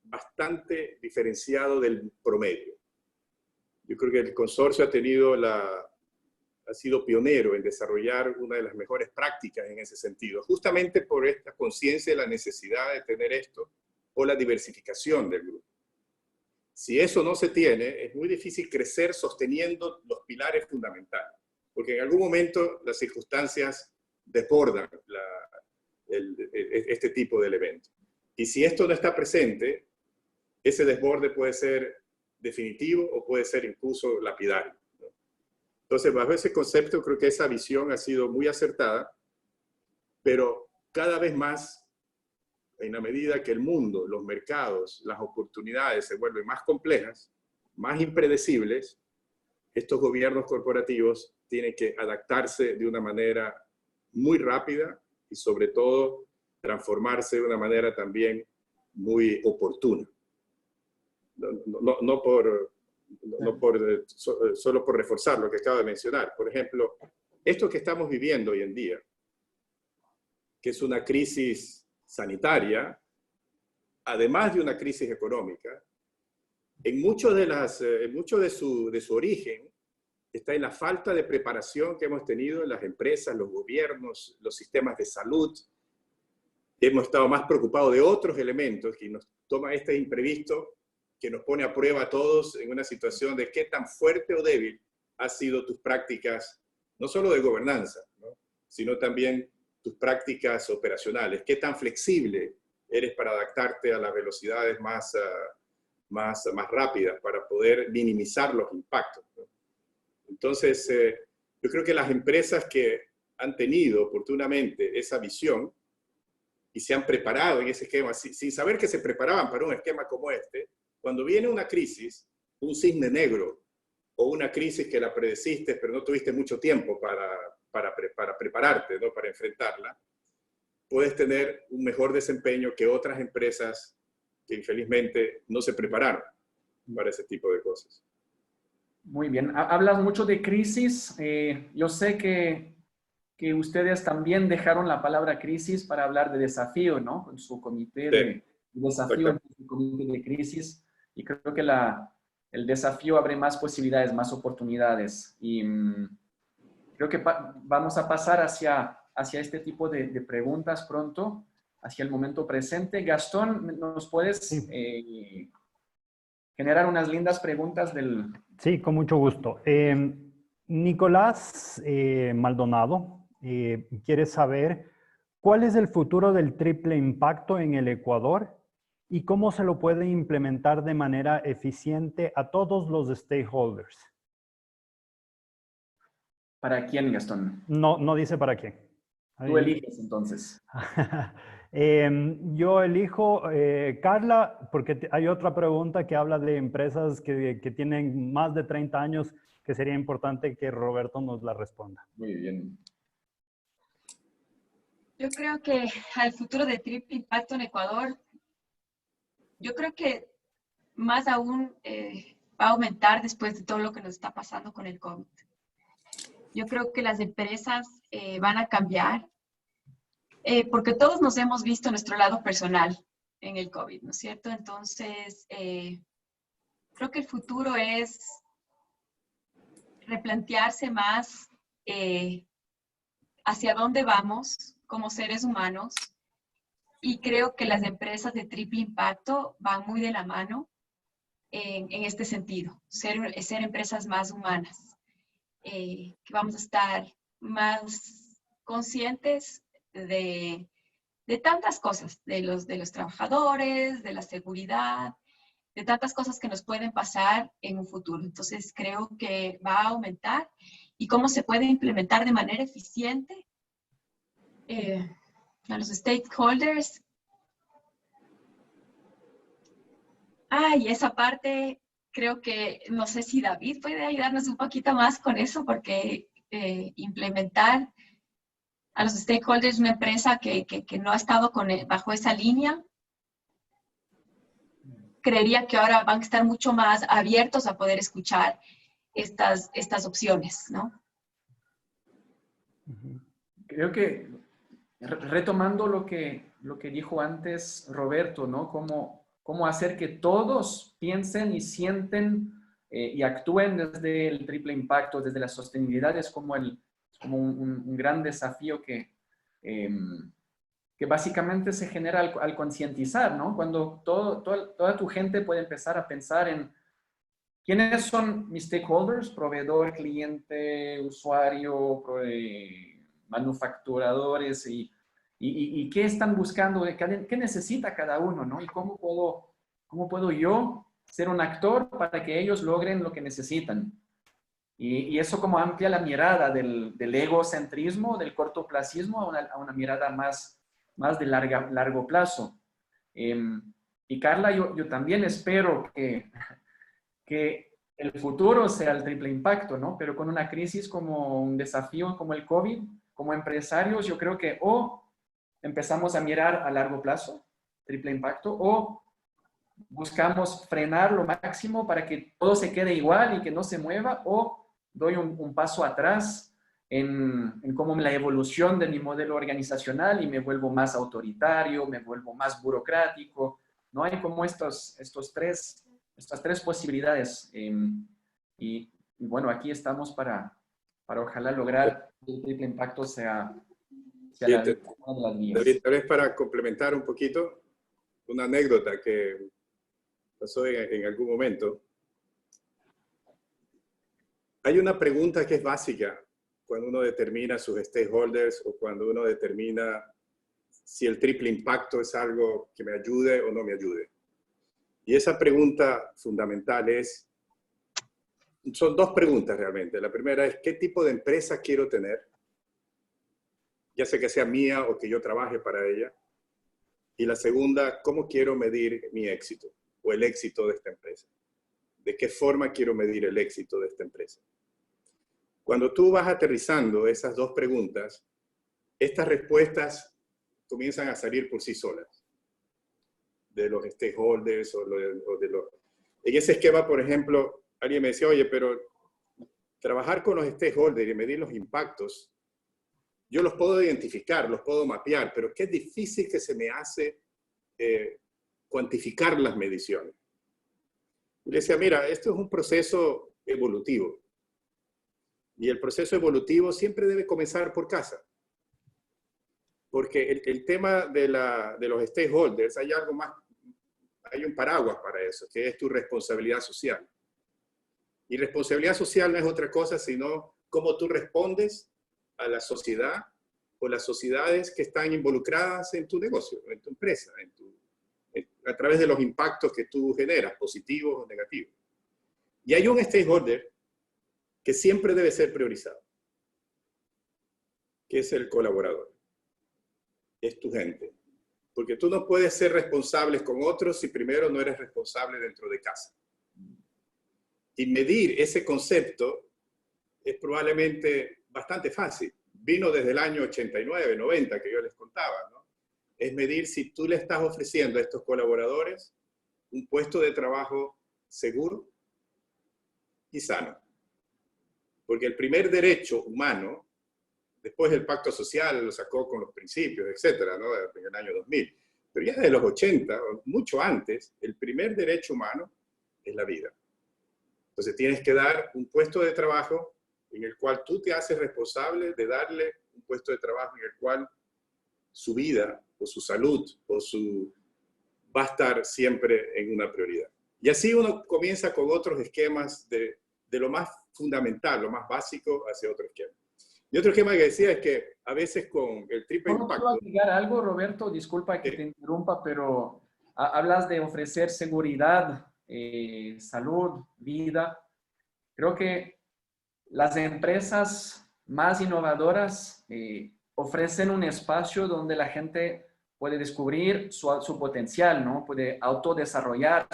bastante diferenciado del promedio. Yo creo que el consorcio ha sido pionero en desarrollar una de las mejores prácticas en ese sentido, justamente por esta conciencia de la necesidad de tener esto o la diversificación del grupo. Si eso no se tiene, es muy difícil crecer sosteniendo los pilares fundamentales, porque en algún momento las circunstancias desbordan este tipo de evento. Y si esto no está presente, ese desborde puede ser definitivo o puede ser incluso lapidario, ¿no? Entonces, bajo ese concepto, creo que esa visión ha sido muy acertada, pero cada vez más, en la medida que el mundo, los mercados, las oportunidades se vuelven más complejas, más impredecibles, estos gobiernos corporativos tienen que adaptarse de una manera muy rápida y sobre todo transformarse de una manera también muy oportuna. Solo por reforzar lo que acabo de mencionar. Por ejemplo, esto que estamos viviendo hoy en día, que es una crisis sanitaria, además de una crisis económica, en mucho de su origen está en la falta de preparación que hemos tenido en las empresas, los gobiernos, los sistemas de salud. Hemos estado más preocupados de otros elementos que nos toma este imprevisto que nos pone a prueba a todos en una situación de qué tan fuerte o débil han sido tus prácticas, no solo de gobernanza, ¿no?, sino también tus prácticas operacionales. Qué tan flexible eres para adaptarte a las velocidades más rápidas para poder minimizar los impactos, ¿no? Entonces, yo creo que las empresas que han tenido oportunamente esa visión y se han preparado en ese esquema, sin saber que se preparaban para un esquema como este, cuando viene una crisis, un cisne negro, o una crisis que la predeciste, pero no tuviste mucho tiempo para prepararte, ¿no?, para enfrentarla, puedes tener un mejor desempeño que otras empresas que infelizmente no se prepararon para ese tipo de cosas. Muy bien. Hablas mucho de crisis. Yo sé que ustedes también dejaron la palabra crisis para hablar de desafío, ¿no? Con su comité de desafío, en su comité de crisis. Y creo que el desafío abre más posibilidades, más oportunidades. Y creo que vamos a pasar hacia este tipo de preguntas pronto, hacia el momento presente. Gastón, ¿nos puedes generar unas lindas preguntas del... Sí, con mucho gusto. Nicolás Maldonado quiere saber cuál es el futuro del triple impacto en el Ecuador y cómo se lo puede implementar de manera eficiente a todos los stakeholders. ¿Para quién, Gastón? No dice para quién. Tú eliges, entonces. Yo elijo Carla, porque hay otra pregunta que habla de empresas que tienen más de 30 años, que sería importante que Roberto nos la responda. Muy bien. Yo creo que al futuro de triple impacto en Ecuador, yo creo que más aún va a aumentar después de todo lo que nos está pasando con el COVID. Yo creo que las empresas van a cambiar, porque todos nos hemos visto nuestro lado personal en el COVID, ¿no es cierto? Entonces, creo que el futuro es replantearse más hacia dónde vamos como seres humanos, y creo que las empresas de triple impacto van muy de la mano en este sentido, ser empresas más humanas, que vamos a estar más conscientes de tantas cosas, de los trabajadores, de la seguridad, de tantas cosas que nos pueden pasar en un futuro. Entonces, creo que va a aumentar, y cómo se puede implementar de manera eficiente a los stakeholders. Y esa parte, creo que, no sé si David puede ayudarnos un poquito más con eso, porque implementar a los stakeholders una empresa que no ha estado bajo esa línea, creería que ahora van a estar mucho más abiertos a poder escuchar estas opciones, ¿no? Creo que, retomando lo que dijo antes Roberto, ¿no? Cómo hacer que todos piensen y sienten y actúen desde el triple impacto, desde la sostenibilidad, es como un gran desafío que básicamente se genera al concientizar, ¿no? Cuando toda tu gente puede empezar a pensar en quiénes son mis stakeholders, proveedor, cliente, usuario, manufacturadores, y y qué están buscando, qué necesita cada uno, ¿no? Y cómo puedo yo ser un actor para que ellos logren lo que necesitan. Y eso como amplia la mirada del egocentrismo, del cortoplacismo a una mirada más de largo plazo. Y Carla, yo también espero que el futuro sea el triple impacto, ¿no? Pero con una crisis como un desafío como el COVID, como empresarios, yo creo que o empezamos a mirar a largo plazo, triple impacto, o buscamos frenar lo máximo para que todo se quede igual y que no se mueva, o doy un paso atrás en cómo la evolución de mi modelo organizacional y me vuelvo más autoritario, me vuelvo más burocrático. No hay como estas tres posibilidades. Y bueno, aquí estamos para ojalá lograr que el triple impacto sea una de las vías. David, tal vez para complementar un poquito, una anécdota que pasó en algún momento. Hay una pregunta que es básica cuando uno determina sus stakeholders o cuando uno determina si el triple impacto es algo que me ayude o no me ayude. Y esa pregunta fundamental son dos preguntas realmente. La primera es, ¿qué tipo de empresa quiero tener? Ya sea que sea mía o que yo trabaje para ella. Y la segunda, ¿cómo quiero medir mi éxito o el éxito de esta empresa? ¿De qué forma quiero medir el éxito de esta empresa? Cuando tú vas aterrizando esas dos preguntas, estas respuestas comienzan a salir por sí solas. De los stakeholders o de los... En ese esquema, por ejemplo, alguien me decía, oye, pero trabajar con los stakeholders y medir los impactos, yo los puedo identificar, los puedo mapear, pero qué difícil que se me hace cuantificar las mediciones. Y le decía, mira, esto es un proceso evolutivo. Y el proceso evolutivo siempre debe comenzar por casa. Porque el tema de los stakeholders, hay algo más, hay un paraguas para eso, que es tu responsabilidad social. Y responsabilidad social no es otra cosa, sino cómo tú respondes a la sociedad o las sociedades que están involucradas en tu negocio, en tu empresa, a través de los impactos que tú generas, positivos o negativos. Y hay un stakeholder que siempre debe ser priorizado, que es el colaborador. Es tu gente. Porque tú no puedes ser responsable con otros si primero no eres responsable dentro de casa. Y medir ese concepto es probablemente bastante fácil. Vino desde el año 89, 90, que yo les contaba, ¿no? Es medir si tú le estás ofreciendo a estos colaboradores un puesto de trabajo seguro y sano. Porque el primer derecho humano, después el pacto social lo sacó con los principios, etcétera, ¿no? En el año 2000. Pero ya desde los 80, mucho antes, el primer derecho humano es la vida. Entonces tienes que dar un puesto de trabajo en el cual tú te haces responsable de darle un puesto de trabajo en el cual su vida o su salud va a estar siempre en una prioridad. Y así uno comienza con otros esquemas de lo más fundamental, lo más básico, hacia otro esquema. Y otro esquema que decía es que a veces con el triple impacto... ¿Puedo agregar algo, Roberto? Disculpa que te interrumpa, pero hablas de ofrecer seguridad, salud, vida. Creo que las empresas más innovadoras ofrecen un espacio donde la gente puede descubrir su potencial, ¿no? Puede autodesarrollar,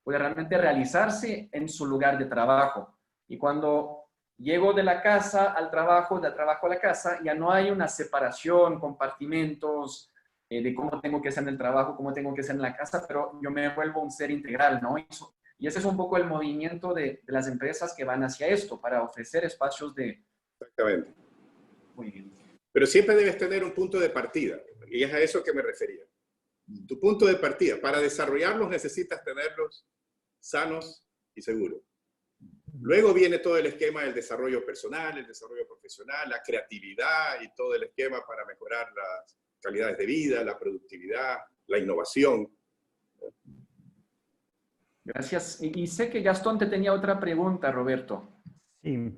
puede realmente realizarse en su lugar de trabajo. Y cuando llego de la casa al trabajo, del trabajo a la casa, ya no hay una separación, compartimentos de cómo tengo que ser en el trabajo, cómo tengo que ser en la casa, pero yo me vuelvo un ser integral, ¿no? Y ese es un poco el movimiento de las empresas que van hacia esto, para ofrecer espacios de... Exactamente. Muy bien. Pero siempre debes tener un punto de partida, y es a eso que me refería. Tu punto de partida, para desarrollarlos necesitas tenerlos sanos y seguros. Luego viene todo el esquema del desarrollo personal, el desarrollo profesional, la creatividad y todo el esquema para mejorar las calidades de vida, la productividad, la innovación. Gracias. Y sé que Gastón te tenía otra pregunta, Roberto. Sí.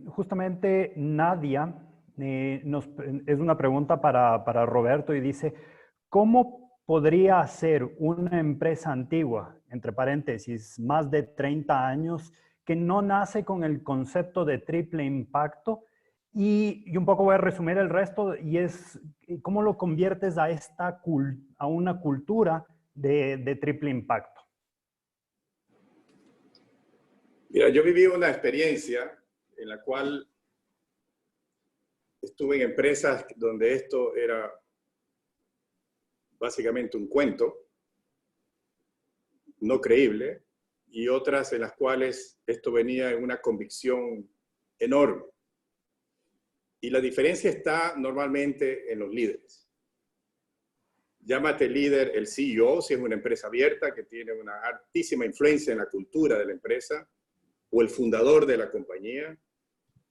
Justamente Nadia Es una pregunta para Roberto y dice, ¿cómo podría ser una empresa antigua, entre paréntesis, más de 30 años, que no nace con el concepto de triple impacto? Y un poco voy a resumir el resto, y es cómo lo conviertes a una cultura de triple impacto. Mira, yo viví una experiencia en la cual estuve en empresas donde esto era básicamente un cuento, no creíble, y otras en las cuales esto venía en una convicción enorme. Y la diferencia está normalmente en los líderes. Llámate líder el CEO, si es una empresa abierta que tiene una altísima influencia en la cultura de la empresa, o el fundador de la compañía,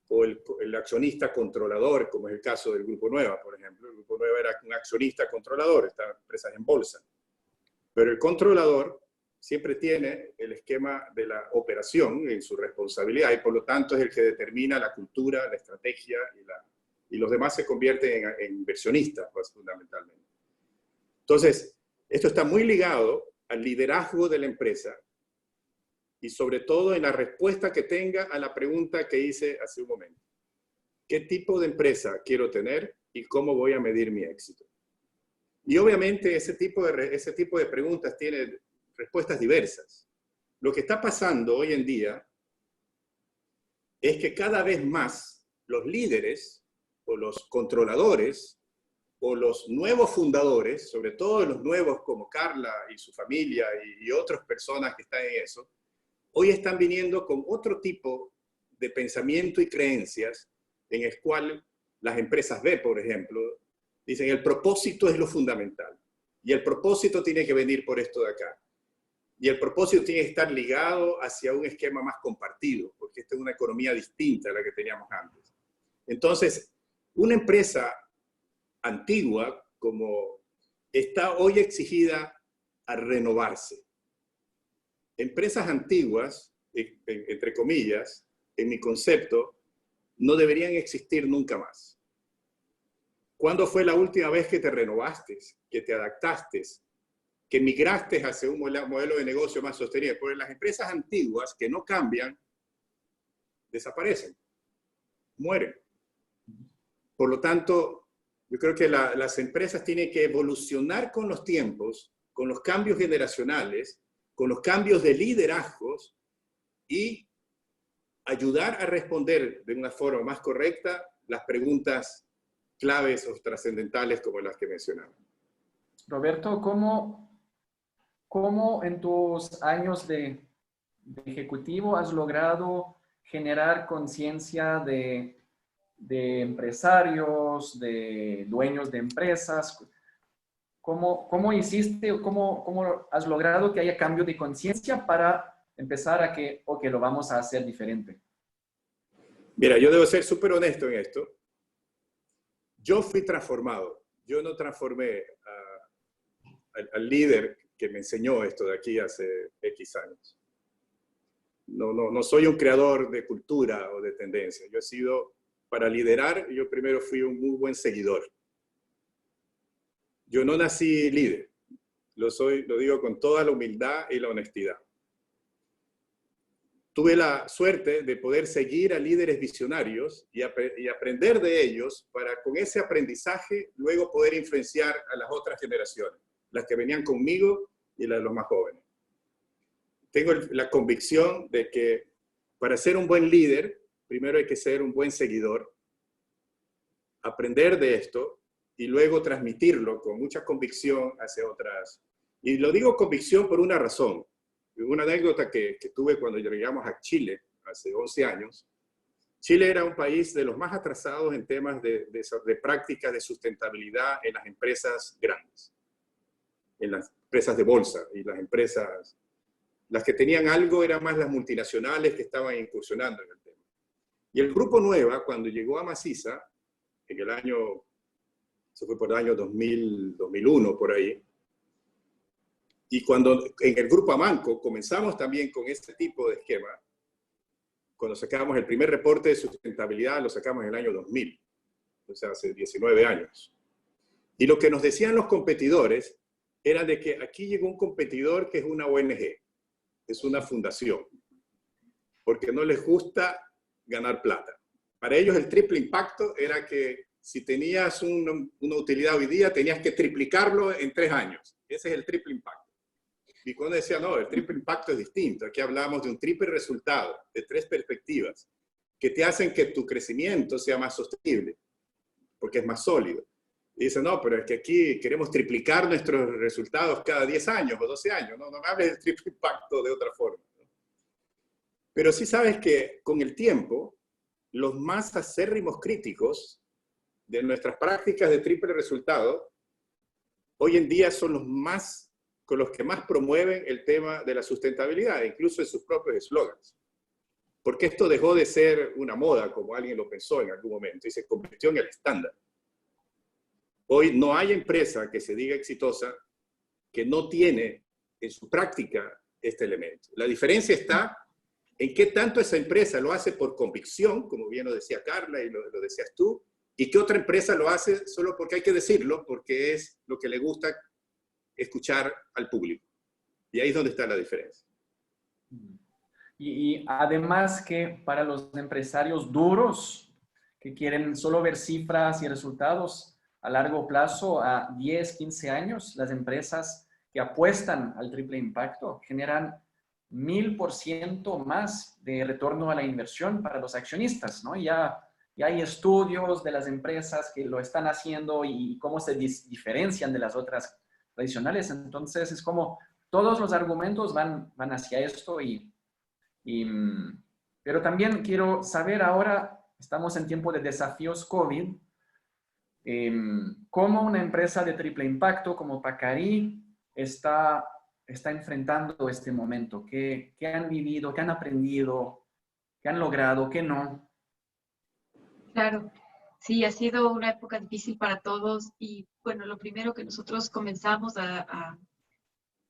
o el accionista controlador, como es el caso del Grupo Nueva, por ejemplo. El Grupo Nueva era un accionista controlador, estas empresas en bolsa. Pero el controlador siempre tiene el esquema de la operación en su responsabilidad y por lo tanto es el que determina la cultura, la estrategia y los demás se convierten en inversionistas, pues, fundamentalmente. Entonces, esto está muy ligado al liderazgo de la empresa y sobre todo en la respuesta que tenga a la pregunta que hice hace un momento. ¿Qué tipo de empresa quiero tener y cómo voy a medir mi éxito? Y obviamente ese tipo de preguntas tiene respuestas diversas. Lo que está pasando hoy en día es que cada vez más los líderes o los controladores o los nuevos fundadores, sobre todo los nuevos como Carla y su familia y otras personas que están en eso, hoy están viniendo con otro tipo de pensamiento y creencias en el cual las empresas B, por ejemplo, dicen el propósito es lo fundamental y el propósito tiene que venir por esto de acá. Y el propósito tiene que estar ligado hacia un esquema más compartido, porque esta es una economía distinta a la que teníamos antes. Entonces, una empresa antigua como está hoy exigida a renovarse. Empresas antiguas, entre comillas, en mi concepto, no deberían existir nunca más. ¿Cuándo fue la última vez que te renovaste, que te adaptaste, que migraste hacia un modelo de negocio más sostenible? Porque las empresas antiguas que no cambian, desaparecen, mueren. Por lo tanto, yo creo que las empresas tienen que evolucionar con los tiempos, con los cambios generacionales, con los cambios de liderazgos y ayudar a responder de una forma más correcta las preguntas claves o trascendentales como las que mencionaba. Roberto, ¿cómo en tus años de ejecutivo has logrado generar conciencia de empresarios, de dueños de empresas? ¿Cómo hiciste o cómo has logrado que haya cambio de conciencia para empezar a que, ok, lo vamos a hacer diferente? Mira, yo debo ser súper honesto en esto. Yo fui transformado. Yo no transformé al líder que me enseñó esto de aquí hace X años. No soy un creador de cultura o de tendencia. Yo he sido, para liderar, yo primero fui un muy buen seguidor. Yo no nací líder. Lo digo con toda la humildad y la honestidad. Tuve la suerte de poder seguir a líderes visionarios y aprender de ellos para con ese aprendizaje luego poder influenciar a las otras generaciones, las que venían conmigo y las de los más jóvenes. Tengo la convicción de que para ser un buen líder, primero hay que ser un buen seguidor, aprender de esto y luego transmitirlo con mucha convicción hacia otras. Y lo digo convicción por una razón. Una anécdota que tuve cuando llegamos a Chile hace 11 años. Chile era un país de los más atrasados en temas de prácticas de sustentabilidad en las empresas grandes, en las empresas de bolsa y las empresas, las que tenían algo eran más las multinacionales que estaban incursionando en el tema. Y el Grupo Nueva, cuando llegó a Maciza, en el año, eso fue por el año 2000, 2001, por ahí, y cuando en el Grupo Amanco comenzamos también con este tipo de esquema, cuando sacamos el primer reporte de sustentabilidad, lo sacamos en el año 2000. o sea, hace 19 años. Y lo que nos decían los competidores era de que aquí llegó un competidor que es una ONG, es una fundación, porque no les gusta ganar plata. Para ellos el triple impacto era que si tenías una utilidad hoy día, tenías que triplicarlo en 3 años. Ese es el triple impacto. Y cuando decía, no, el triple impacto es distinto. Aquí hablamos de un triple resultado, de 3 perspectivas, que te hacen que tu crecimiento sea más sostenible, porque es más sólido. Y dice, no, pero es que aquí queremos triplicar nuestros resultados cada 10 años o 12 años. No me hables del triple impacto de otra forma. Pero sí sabes que con el tiempo, los más acérrimos críticos de nuestras prácticas de triple resultado, hoy en día son con los que más promueven el tema de la sustentabilidad, incluso en sus propios eslogans. Porque esto dejó de ser una moda, como alguien lo pensó en algún momento, y se convirtió en el estándar. Hoy no hay empresa que se diga exitosa que no tiene en su práctica este elemento. La diferencia está en qué tanto esa empresa lo hace por convicción, como bien lo decía Carla y lo decías tú, y qué otra empresa lo hace solo porque hay que decirlo, porque es lo que le gusta escuchar al público. Y ahí es donde está la diferencia. Y además que para los empresarios duros que quieren solo ver cifras y resultados a largo plazo, a 10, 15 años, las empresas que apuestan al triple impacto generan 1000% más de retorno a la inversión para los accionistas, ¿no? Ya hay estudios de las empresas que lo están haciendo y cómo se diferencian de las otras tradicionales. Entonces, es como todos los argumentos van hacia esto pero también quiero saber ahora, estamos en tiempo de desafíos COVID, cómo una empresa de triple impacto como Pacari está enfrentando este momento, qué han vivido, qué han aprendido, qué han logrado, qué no. Claro, sí, ha sido una época difícil para todos y bueno, lo primero que nosotros comenzamos a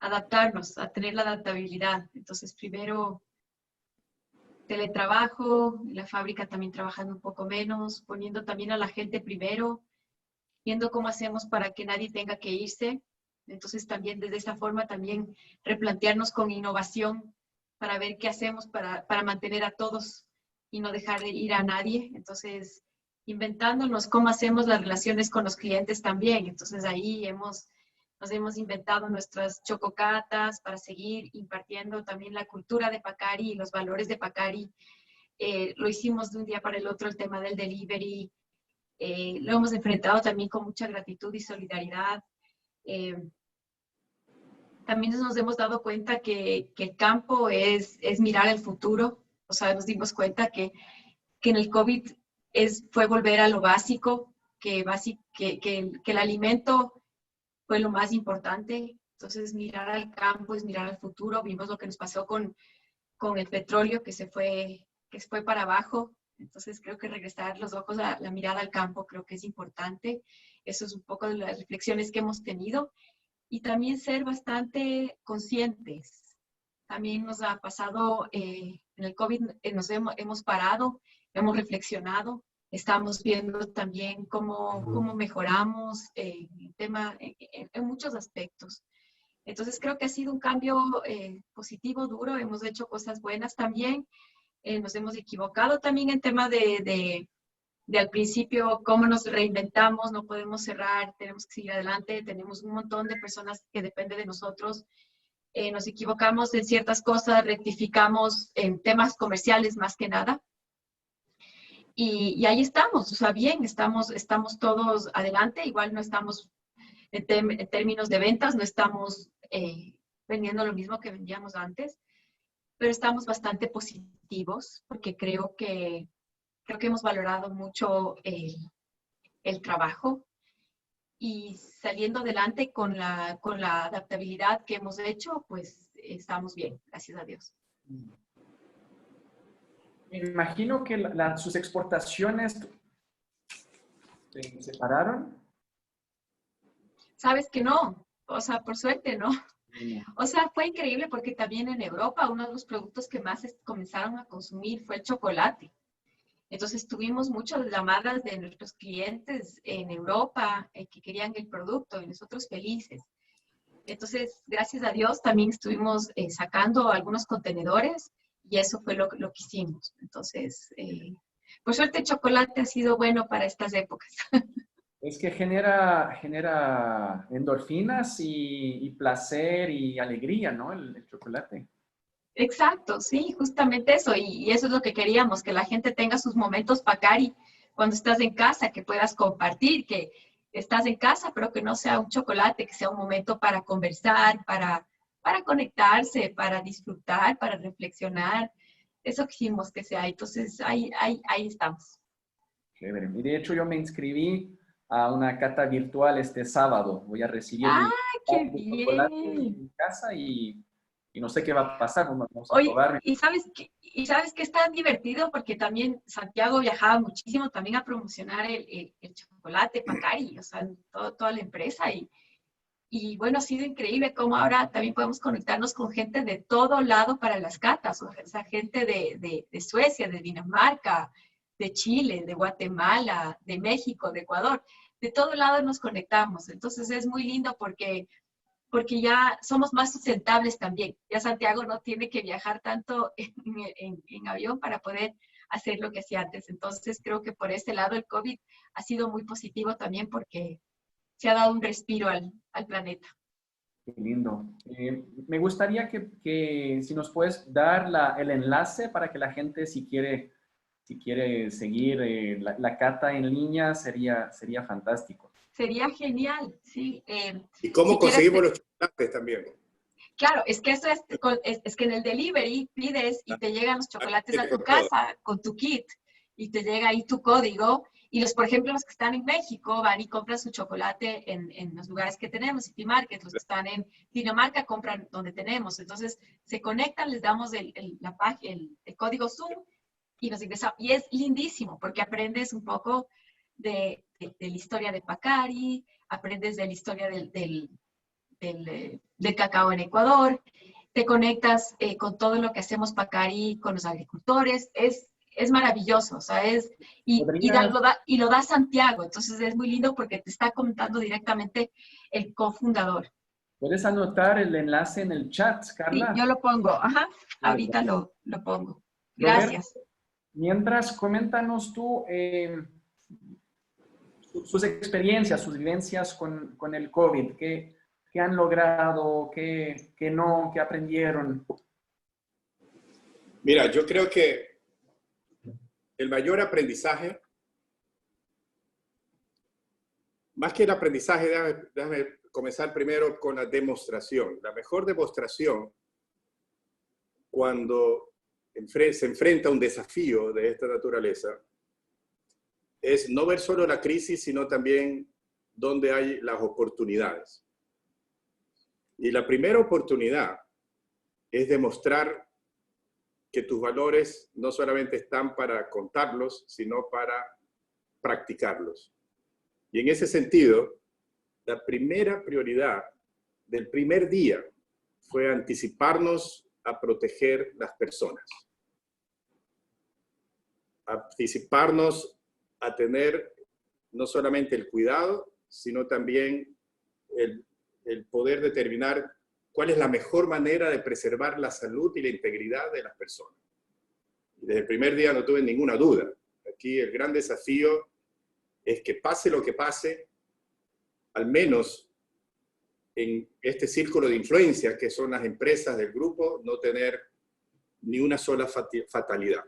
adaptarnos, a tener la adaptabilidad. Entonces, primero teletrabajo, la fábrica también trabajando un poco menos, poniendo también a la gente primero, viendo cómo hacemos para que nadie tenga que irse. Entonces, también desde esta forma, también replantearnos con innovación para ver qué hacemos para mantener a todos y no dejar de ir a nadie. Entonces, inventándonos cómo hacemos las relaciones con los clientes también. Entonces, ahí nos hemos inventado nuestras chococatas para seguir impartiendo también la cultura de Pacari y los valores de Pacari. Lo hicimos de un día para el otro, el tema del delivery. Lo hemos enfrentado también con mucha gratitud y solidaridad. También nos hemos dado cuenta que el campo es mirar el futuro. O sea, nos dimos cuenta que en el COVID fue volver a lo básico, que el alimento fue lo más importante. Entonces, mirar al campo es mirar al futuro. Vimos lo que nos pasó con el petróleo que se fue para abajo. Entonces, creo que regresar los ojos a la mirada al campo creo que es importante. Eso es un poco de las reflexiones que hemos tenido. Y también ser bastante conscientes. También nos ha pasado en el COVID, hemos parado, hemos reflexionado. Estamos viendo también cómo mejoramos en muchos aspectos. Entonces, creo que ha sido un cambio positivo, duro. Hemos hecho cosas buenas también. Nos hemos equivocado también en tema de al principio, cómo nos reinventamos, no podemos cerrar, tenemos que seguir adelante, tenemos un montón de personas que dependen de nosotros. Nos equivocamos en ciertas cosas, rectificamos en temas comerciales más que nada. Y ahí estamos, o sea, bien, estamos todos adelante, igual no estamos en términos de ventas, no estamos vendiendo lo mismo que vendíamos antes, pero estamos bastante positivos porque creo que hemos valorado mucho el trabajo y saliendo adelante con la adaptabilidad que hemos hecho, pues estamos bien, gracias a Dios. Me imagino que sus exportaciones se pararon. ¿Sabes que no? O sea, por suerte no. O sea, fue increíble porque también en Europa uno de los productos que más comenzaron a consumir fue el chocolate. Entonces tuvimos muchas llamadas de nuestros clientes en Europa que querían el producto y nosotros felices. Entonces, gracias a Dios, también estuvimos sacando algunos contenedores y eso fue lo que hicimos. Entonces, por suerte el chocolate ha sido bueno para estas épocas. Es que genera endorfinas y placer y alegría, ¿no? El chocolate. Exacto, sí, justamente eso. Y eso es lo que queríamos, que la gente tenga sus momentos Pacari cuando estás en casa, que puedas compartir, que estás en casa, pero que no sea un chocolate, que sea un momento para conversar, para conectarse, para disfrutar, para reflexionar. Eso quisimos que sea. Entonces, ahí estamos. Chévere. Y de hecho yo me inscribí a una cata virtual este sábado. Voy a recibir ¡Ah, mi qué de chocolate bien! en mi casa y no sé qué va a pasar. Vamos a Oye, probar. y sabes que es tan divertido porque también Santiago viajaba muchísimo también a promocionar el chocolate Pacari, o sea, toda la empresa. Y bueno, ha sido increíble cómo ahora también podemos conectarnos con gente de todo lado para las catas, o sea, gente de Suecia, de Dinamarca, de Chile, de Guatemala, de México, de Ecuador. De todo lado nos conectamos. Entonces es muy lindo porque ya somos más sustentables también. Ya Santiago no tiene que viajar tanto en avión para poder hacer lo que hacía antes. Entonces creo que por este lado el COVID ha sido muy positivo también porque se ha dado un respiro al planeta. Qué lindo. Me gustaría que si nos puedes dar el enlace para que la gente, si quiere seguir la cata en línea, sería fantástico. Sería genial, sí. ¿Y cómo Si quieres, conseguimos los chocolates también? claro, es que eso es que en el delivery pides y te llegan los chocolates a tu casa con tu kit y te llega ahí tu código. Y por ejemplo, los que están en México van y compran su chocolate en los lugares que tenemos, City Market. Los que están en Dinamarca compran donde tenemos. Entonces, se conectan, les damos el código Zoom y nos ingresamos. Y es lindísimo porque aprendes un poco de la historia de Pacari, aprendes de la historia del cacao en Ecuador, te conectas con todo lo que hacemos Pacari, con los agricultores, es maravilloso, o sea, lo da Santiago, entonces es muy lindo porque te está contando directamente el cofundador. ¿Puedes anotar el enlace en el chat, Sí, Carla? yo lo pongo, ajá, Vale. ahorita lo pongo. Roberto, Gracias. mientras, coméntanos tú sus experiencias, sus vivencias con el COVID. ¿Qué han logrado? ¿Qué no? ¿Qué aprendieron? Mira, yo creo que el mayor aprendizaje, más que el aprendizaje, déjame comenzar primero con la demostración. La mejor demostración cuando se enfrenta a un desafío de esta naturaleza es no ver solo la crisis, sino también dónde hay las oportunidades. Y la primera oportunidad es demostrar que tus valores no solamente están para contarlos, sino para practicarlos. Y en ese sentido, la primera prioridad del primer día fue anticiparnos a proteger las personas. Anticiparnos a tener no solamente el cuidado, sino también el poder determinar cuál es la mejor manera de preservar la salud y la integridad de las personas. Y desde el primer día no tuve ninguna duda. Aquí el gran desafío es que pase lo que pase, al menos en este círculo de influencia que son las empresas del grupo, no tener ni una sola fatalidad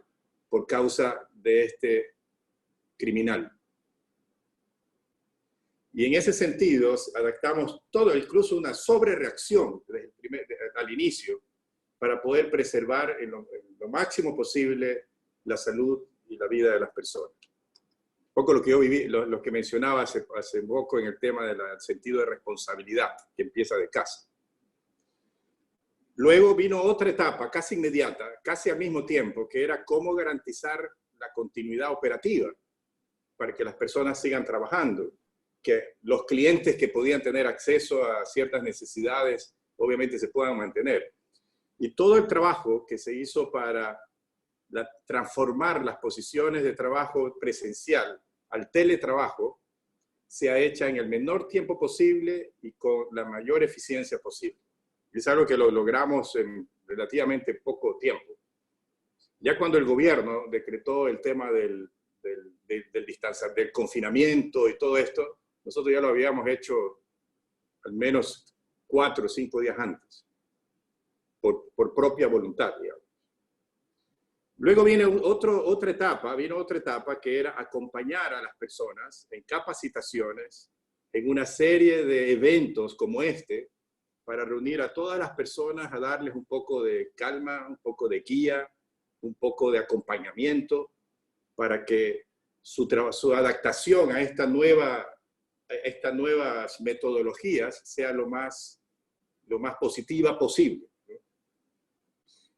por causa de este criminal. Y en ese sentido, adaptamos todo, incluso una sobrereacción al inicio, para poder preservar en lo máximo posible la salud y la vida de las personas. Un poco lo que yo viví, lo que mencionaba hace poco en el tema del sentido de responsabilidad, que empieza de casa. Luego vino otra etapa, casi inmediata, casi al mismo tiempo, que era cómo garantizar la continuidad operativa para que las personas sigan trabajando, que los clientes que podían tener acceso a ciertas necesidades obviamente se puedan mantener. Y todo el trabajo que se hizo para transformar las posiciones de trabajo presencial al teletrabajo sea hecha en el menor tiempo posible y con la mayor eficiencia posible. Es algo que lo logramos en relativamente poco tiempo. Ya cuando el gobierno decretó el tema del confinamiento y todo esto, nosotros ya lo habíamos hecho al menos 4 o 5 días antes, por propia voluntad, digamos. Luego viene otra etapa que era acompañar a las personas en capacitaciones, en una serie de eventos como este, para reunir a todas las personas, a darles un poco de calma, un poco de guía, un poco de acompañamiento, para que su adaptación a estas nuevas metodologías sea lo más positiva posible.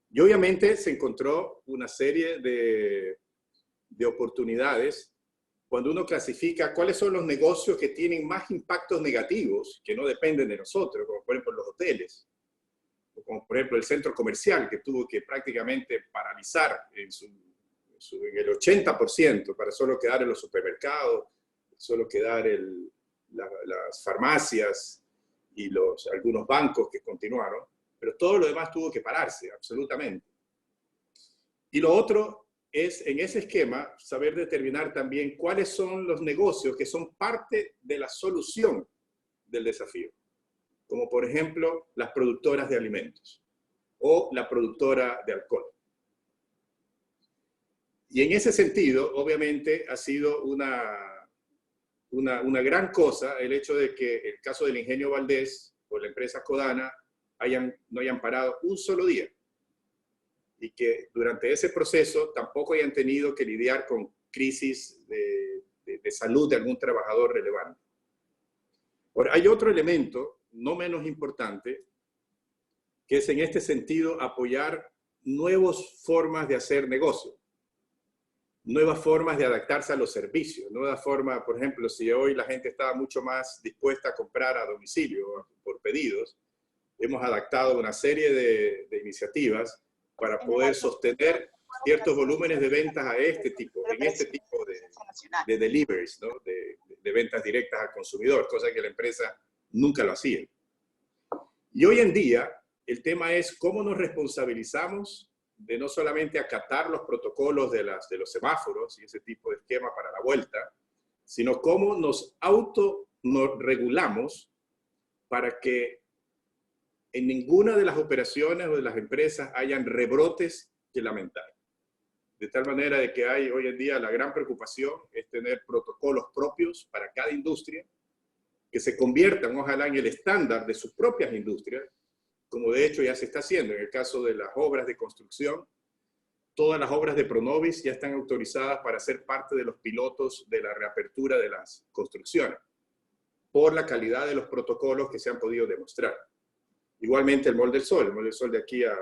Y obviamente se encontró una serie de oportunidades cuando uno clasifica cuáles son los negocios que tienen más impactos negativos, que no dependen de nosotros, como por ejemplo los hoteles, o como por ejemplo el centro comercial, que tuvo que prácticamente paralizar en el 80% para solo quedar en los supermercados, solo quedar las farmacias y algunos bancos que continuaron, pero todo lo demás tuvo que pararse, absolutamente. Y lo otro es, en ese esquema, saber determinar también cuáles son los negocios que son parte de la solución del desafío, como por ejemplo las productoras de alimentos o la productora de alcohol. Y en ese sentido, obviamente, ha sido una gran cosa el hecho de que el caso del Ingenio Valdés o la empresa Codana no hayan parado un solo día, y que durante ese proceso tampoco hayan tenido que lidiar con crisis de salud de algún trabajador relevante. Ahora, hay otro elemento, no menos importante, que es en este sentido apoyar nuevas formas de hacer negocio, nuevas formas de adaptarse a los servicios, nuevas formas, por ejemplo, si hoy la gente estaba mucho más dispuesta a comprar a domicilio por pedidos, hemos adaptado una serie de iniciativas para poder sostener ciertos volúmenes de ventas en este tipo de deliveries, ¿no? de ventas directas al consumidor, cosa que la empresa nunca lo hacía. Y hoy en día, el tema es cómo nos responsabilizamos de no solamente acatar los protocolos de los semáforos y ese tipo de esquema para la vuelta, sino cómo nos regulamos para que en ninguna de las operaciones o de las empresas hayan rebrotes que lamentar. De tal manera de que hay hoy en día la gran preocupación es tener protocolos propios para cada industria que se conviertan, ojalá, en el estándar de sus propias industrias, como de hecho ya se está haciendo. En el caso de las obras de construcción, todas las obras de Pronovis ya están autorizadas para ser parte de los pilotos de la reapertura de las construcciones, por la calidad de los protocolos que se han podido demostrar. Igualmente el Mall del Sol de aquí a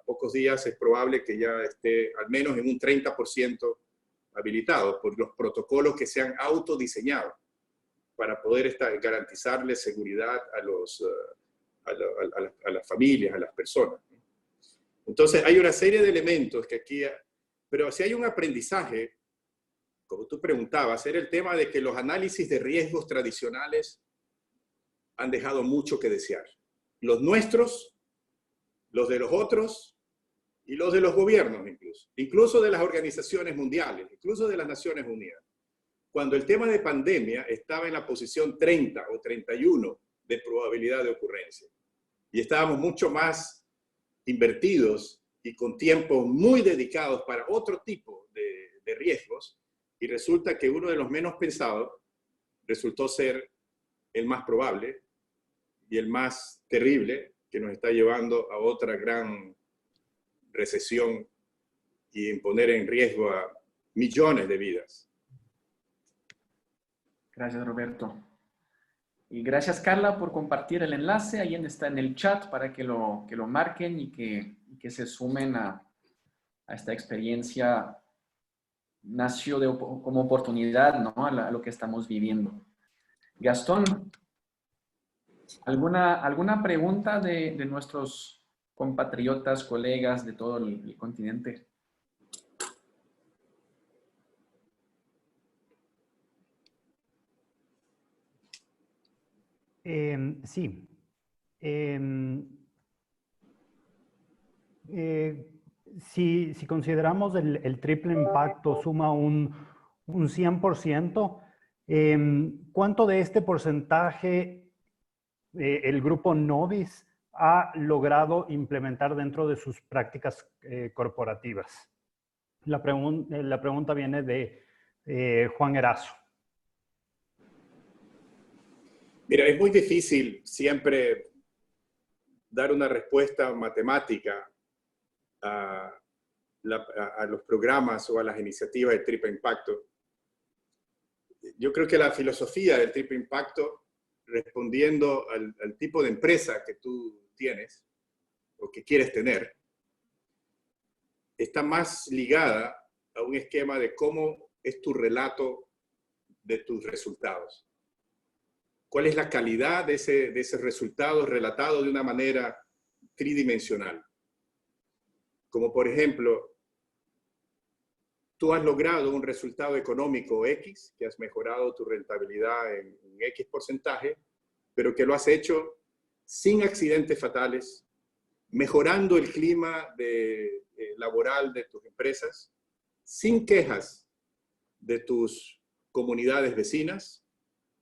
pocos días es probable que ya esté al menos en un 30% habilitado por los protocolos que se han autodiseñado para poder garantizarle seguridad a las familias, a las personas. Entonces hay una serie de elementos que aquí, pero si hay un aprendizaje, como tú preguntabas, era el tema de que los análisis de riesgos tradicionales han dejado mucho que desear. Los nuestros, los de los otros y los de los gobiernos incluso de las organizaciones mundiales, incluso de las Naciones Unidas. Cuando el tema de pandemia estaba en la posición 30 o 31 de probabilidad de ocurrencia y estábamos mucho más invertidos y con tiempos muy dedicados para otro tipo de riesgos, y resulta que uno de los menos pensados resultó ser el más probable y el más terrible, que nos está llevando a otra gran recesión y en poner en riesgo a millones de vidas. Gracias, Roberto. Y gracias, Carla, por compartir el enlace. Ahí está en el chat para que lo marquen y que se sumen a esta experiencia. Nació como oportunidad, ¿no? A lo que estamos viviendo. Gastón, ¿alguna pregunta de nuestros compatriotas, colegas de todo el continente? Sí. Si consideramos el triple impacto suma un 100%, ¿cuánto de este porcentaje el grupo Novis ha logrado implementar dentro de sus prácticas corporativas? La pregunta viene de Juan Erazo. Mira, es muy difícil siempre dar una respuesta matemática a los programas o a las iniciativas de triple impacto. Yo creo que la filosofía del triple impacto, respondiendo al tipo de empresa que tú tienes o que quieres tener, está más ligada a un esquema de cómo es tu relato de tus resultados. ¿Cuál es la calidad de ese resultado relatado de una manera tridimensional? Como por ejemplo, tú has logrado un resultado económico X, que has mejorado tu rentabilidad en X porcentaje, pero que lo has hecho sin accidentes fatales, mejorando el clima laboral de tus empresas, sin quejas de tus comunidades vecinas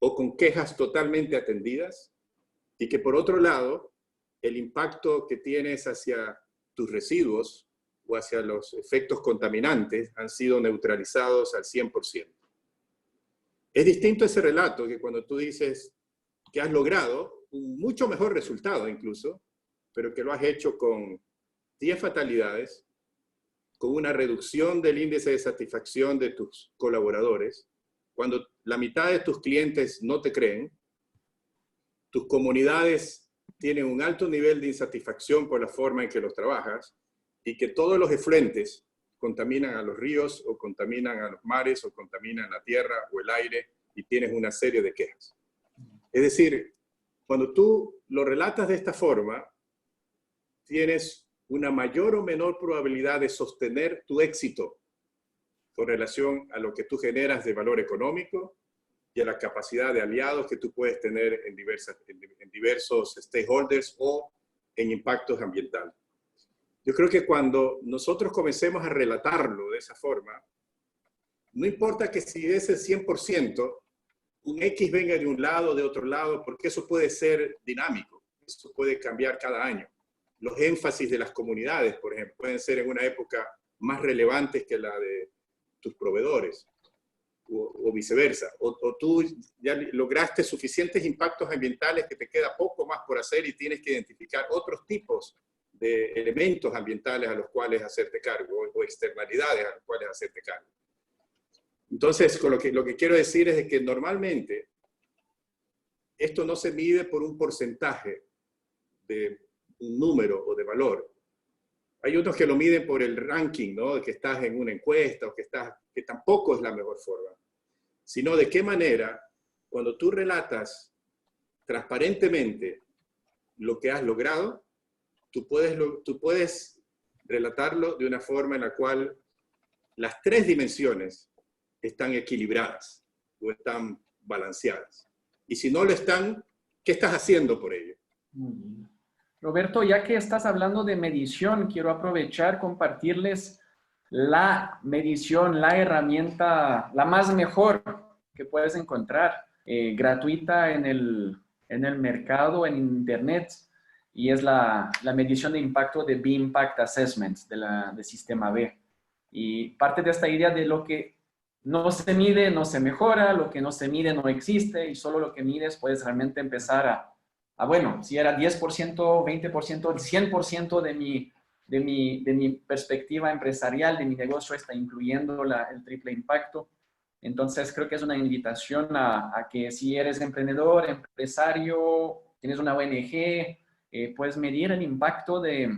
o con quejas totalmente atendidas, y que por otro lado, el impacto que tienes hacia tus residuos o hacia los efectos contaminantes han sido neutralizados al 100%. Es distinto ese relato que cuando tú dices que has logrado un mucho mejor resultado incluso, pero que lo has hecho con 10 fatalidades, con una reducción del índice de satisfacción de tus colaboradores, cuando la mitad de tus clientes no te creen, tus comunidades tienen un alto nivel de insatisfacción por la forma en que los trabajas, y que todos los efluentes contaminan a los ríos, o contaminan a los mares, o contaminan la tierra o el aire, y tienes una serie de quejas. Es decir, cuando tú lo relatas de esta forma, tienes una mayor o menor probabilidad de sostener tu éxito con relación a lo que tú generas de valor económico y a la capacidad de aliados que tú puedes tener en diversos stakeholders o en impactos ambientales. Yo creo que cuando nosotros comencemos a relatarlo de esa forma, no importa que si es el 100%, un X venga de un lado o de otro lado, porque eso puede ser dinámico, eso puede cambiar cada año. Los énfasis de las comunidades, por ejemplo, pueden ser en una época más relevantes que la de tus proveedores, o viceversa. O tú ya lograste suficientes impactos ambientales que te queda poco más por hacer y tienes que identificar otros tipos de elementos ambientales a los cuales hacerte cargo, o externalidades a las cuales hacerte cargo. Entonces, con lo que quiero decir es que normalmente esto no se mide por un porcentaje de un número o de valor. Hay otros que lo miden por el ranking, ¿no? De que estás en una encuesta o que tampoco es la mejor forma. Sino de qué manera, cuando tú relatas transparentemente lo que has logrado, tú puedes relatarlo de una forma en la cual las tres dimensiones están equilibradas o están balanceadas. Y si no lo están, ¿qué estás haciendo por ello? Muy bien. Roberto, ya que estás hablando de medición, quiero aprovechar, compartirles la medición, la herramienta, la más mejor que puedes encontrar, gratuita en el mercado, en internet, y es la medición de impacto de B-Impact Assessment de Sistema B. Y parte de esta idea de lo que no se mide, no se mejora, lo que no se mide no existe, y solo lo que mides puedes realmente empezar a bueno, si era 10%, 20%, el 100% de mi perspectiva empresarial, de mi negocio, está incluyendo el triple impacto. Entonces, creo que es una invitación a que si eres emprendedor, empresario, tienes una ONG, puedes medir el impacto de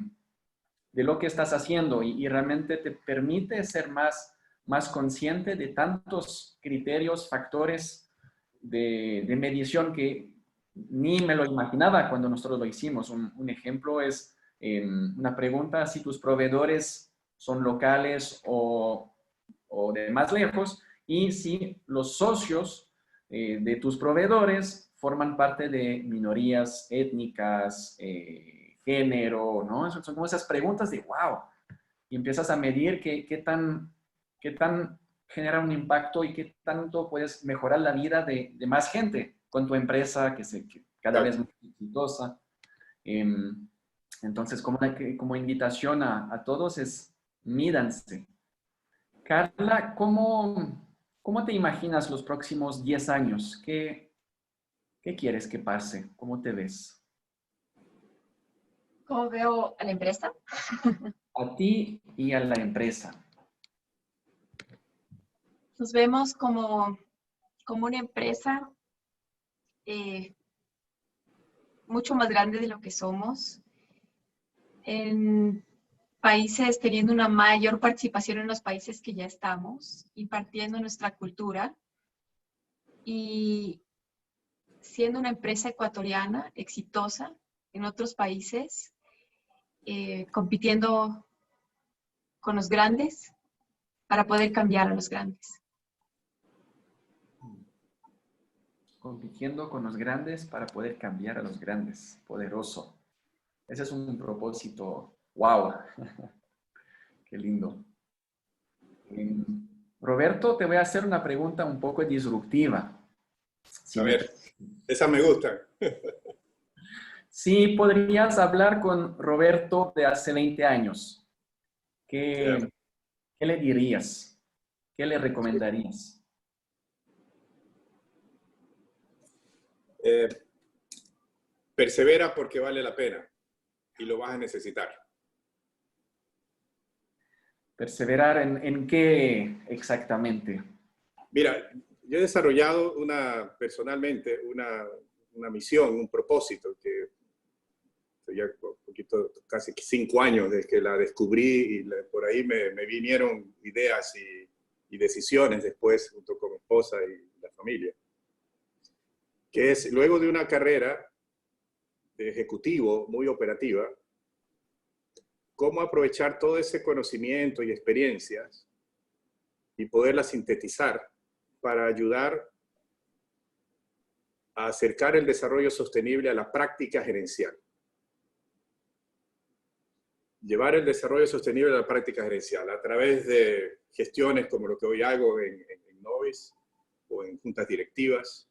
lo que estás haciendo y realmente te permite ser más consciente de tantos criterios, factores de medición que ni me lo imaginaba cuando nosotros lo hicimos. Un ejemplo es una pregunta: si tus proveedores son locales o de más lejos, y si los socios de tus proveedores forman parte de minorías étnicas, género, ¿no? Son como esas preguntas de wow. Y empiezas a medir qué tan genera un impacto y qué tanto puedes mejorar la vida de más gente con tu empresa que cada vez más exitosa. Entonces, como invitación a todos es mídanse. Carla, ¿cómo te imaginas los próximos 10 años? ¿Qué quieres que pase? ¿Cómo te ves? ¿Cómo veo a la empresa? A ti y a la empresa. Nos vemos como una empresa mucho más grande de lo que somos, en países teniendo una mayor participación en los países que ya estamos, impartiendo nuestra cultura y siendo una empresa ecuatoriana exitosa en otros países, compitiendo con los grandes para poder cambiar a los grandes. Compitiendo con los grandes para poder cambiar a los grandes. Poderoso. Ese es un propósito. ¡Wow! ¡Qué lindo! Roberto, te voy a hacer una pregunta un poco disruptiva. A ver, esa me gusta. Si podrías hablar con Roberto de hace 20 años, ¿qué le dirías? ¿Qué le recomendarías? Persevera porque vale la pena y lo vas a necesitar. ¿Perseverar en qué exactamente? Mira, yo he desarrollado personalmente una misión, un propósito que ya un poquito, casi 5 años desde que la descubrí y por ahí me vinieron ideas y decisiones después junto con mi esposa y la familia, que es luego de una carrera de ejecutivo muy operativa, cómo aprovechar todo ese conocimiento y experiencias y poderlas sintetizar para ayudar a acercar el desarrollo sostenible a la práctica gerencial. Llevar el desarrollo sostenible a la práctica gerencial a través de gestiones como lo que hoy hago en Novis o en juntas directivas,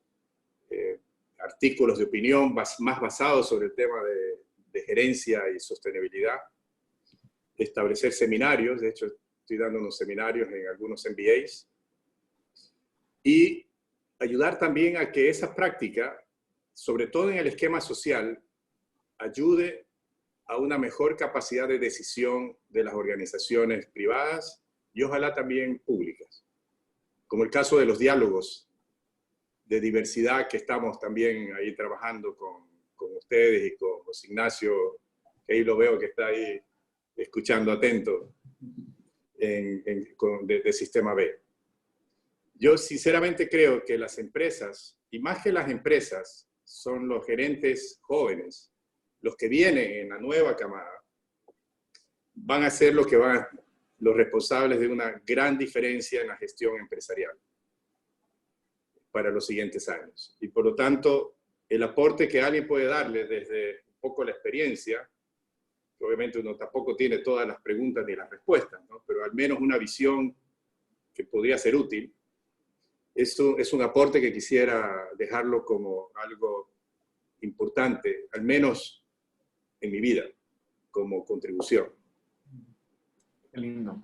artículos de opinión más basados sobre el tema de gerencia y sostenibilidad, establecer seminarios, de hecho estoy dando unos seminarios en algunos MBAs, y ayudar también a que esa práctica, sobre todo en el esquema social, ayude a una mejor capacidad de decisión de las organizaciones privadas y ojalá también públicas, como el caso de los diálogos de diversidad que estamos también ahí trabajando con ustedes y con José Ignacio, que ahí lo veo que está ahí escuchando atento de Sistema B. Yo sinceramente creo que las empresas, y más que las empresas, son los gerentes jóvenes, los que vienen en la nueva camada, van a ser los responsables de una gran diferencia en la gestión empresarial para los siguientes años. Y por lo tanto, el aporte que alguien puede darle desde un poco la experiencia, que obviamente uno tampoco tiene todas las preguntas ni las respuestas, ¿no? Pero al menos una visión que podría ser útil, eso es un aporte que quisiera dejarlo como algo importante, al menos en mi vida, como contribución. Qué lindo.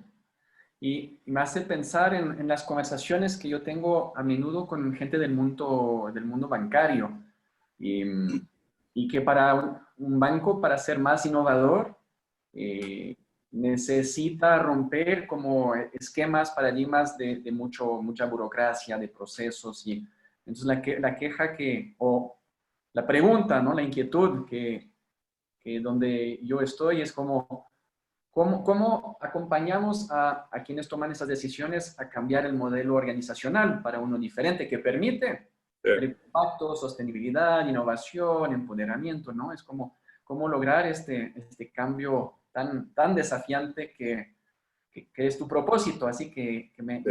Y me hace pensar en las conversaciones que yo tengo a menudo con gente del mundo bancario. Y que para un banco, para ser más innovador, necesita romper como esquemas, paradigmas de mucha burocracia, de procesos. Y entonces la queja o la pregunta, ¿no? La inquietud que donde yo estoy es ¿cómo acompañamos a quienes toman esas decisiones a cambiar el modelo organizacional para uno diferente que permite el impacto, sostenibilidad, innovación, empoderamiento, ¿no? Es cómo lograr este cambio tan desafiante que es tu propósito. Así que me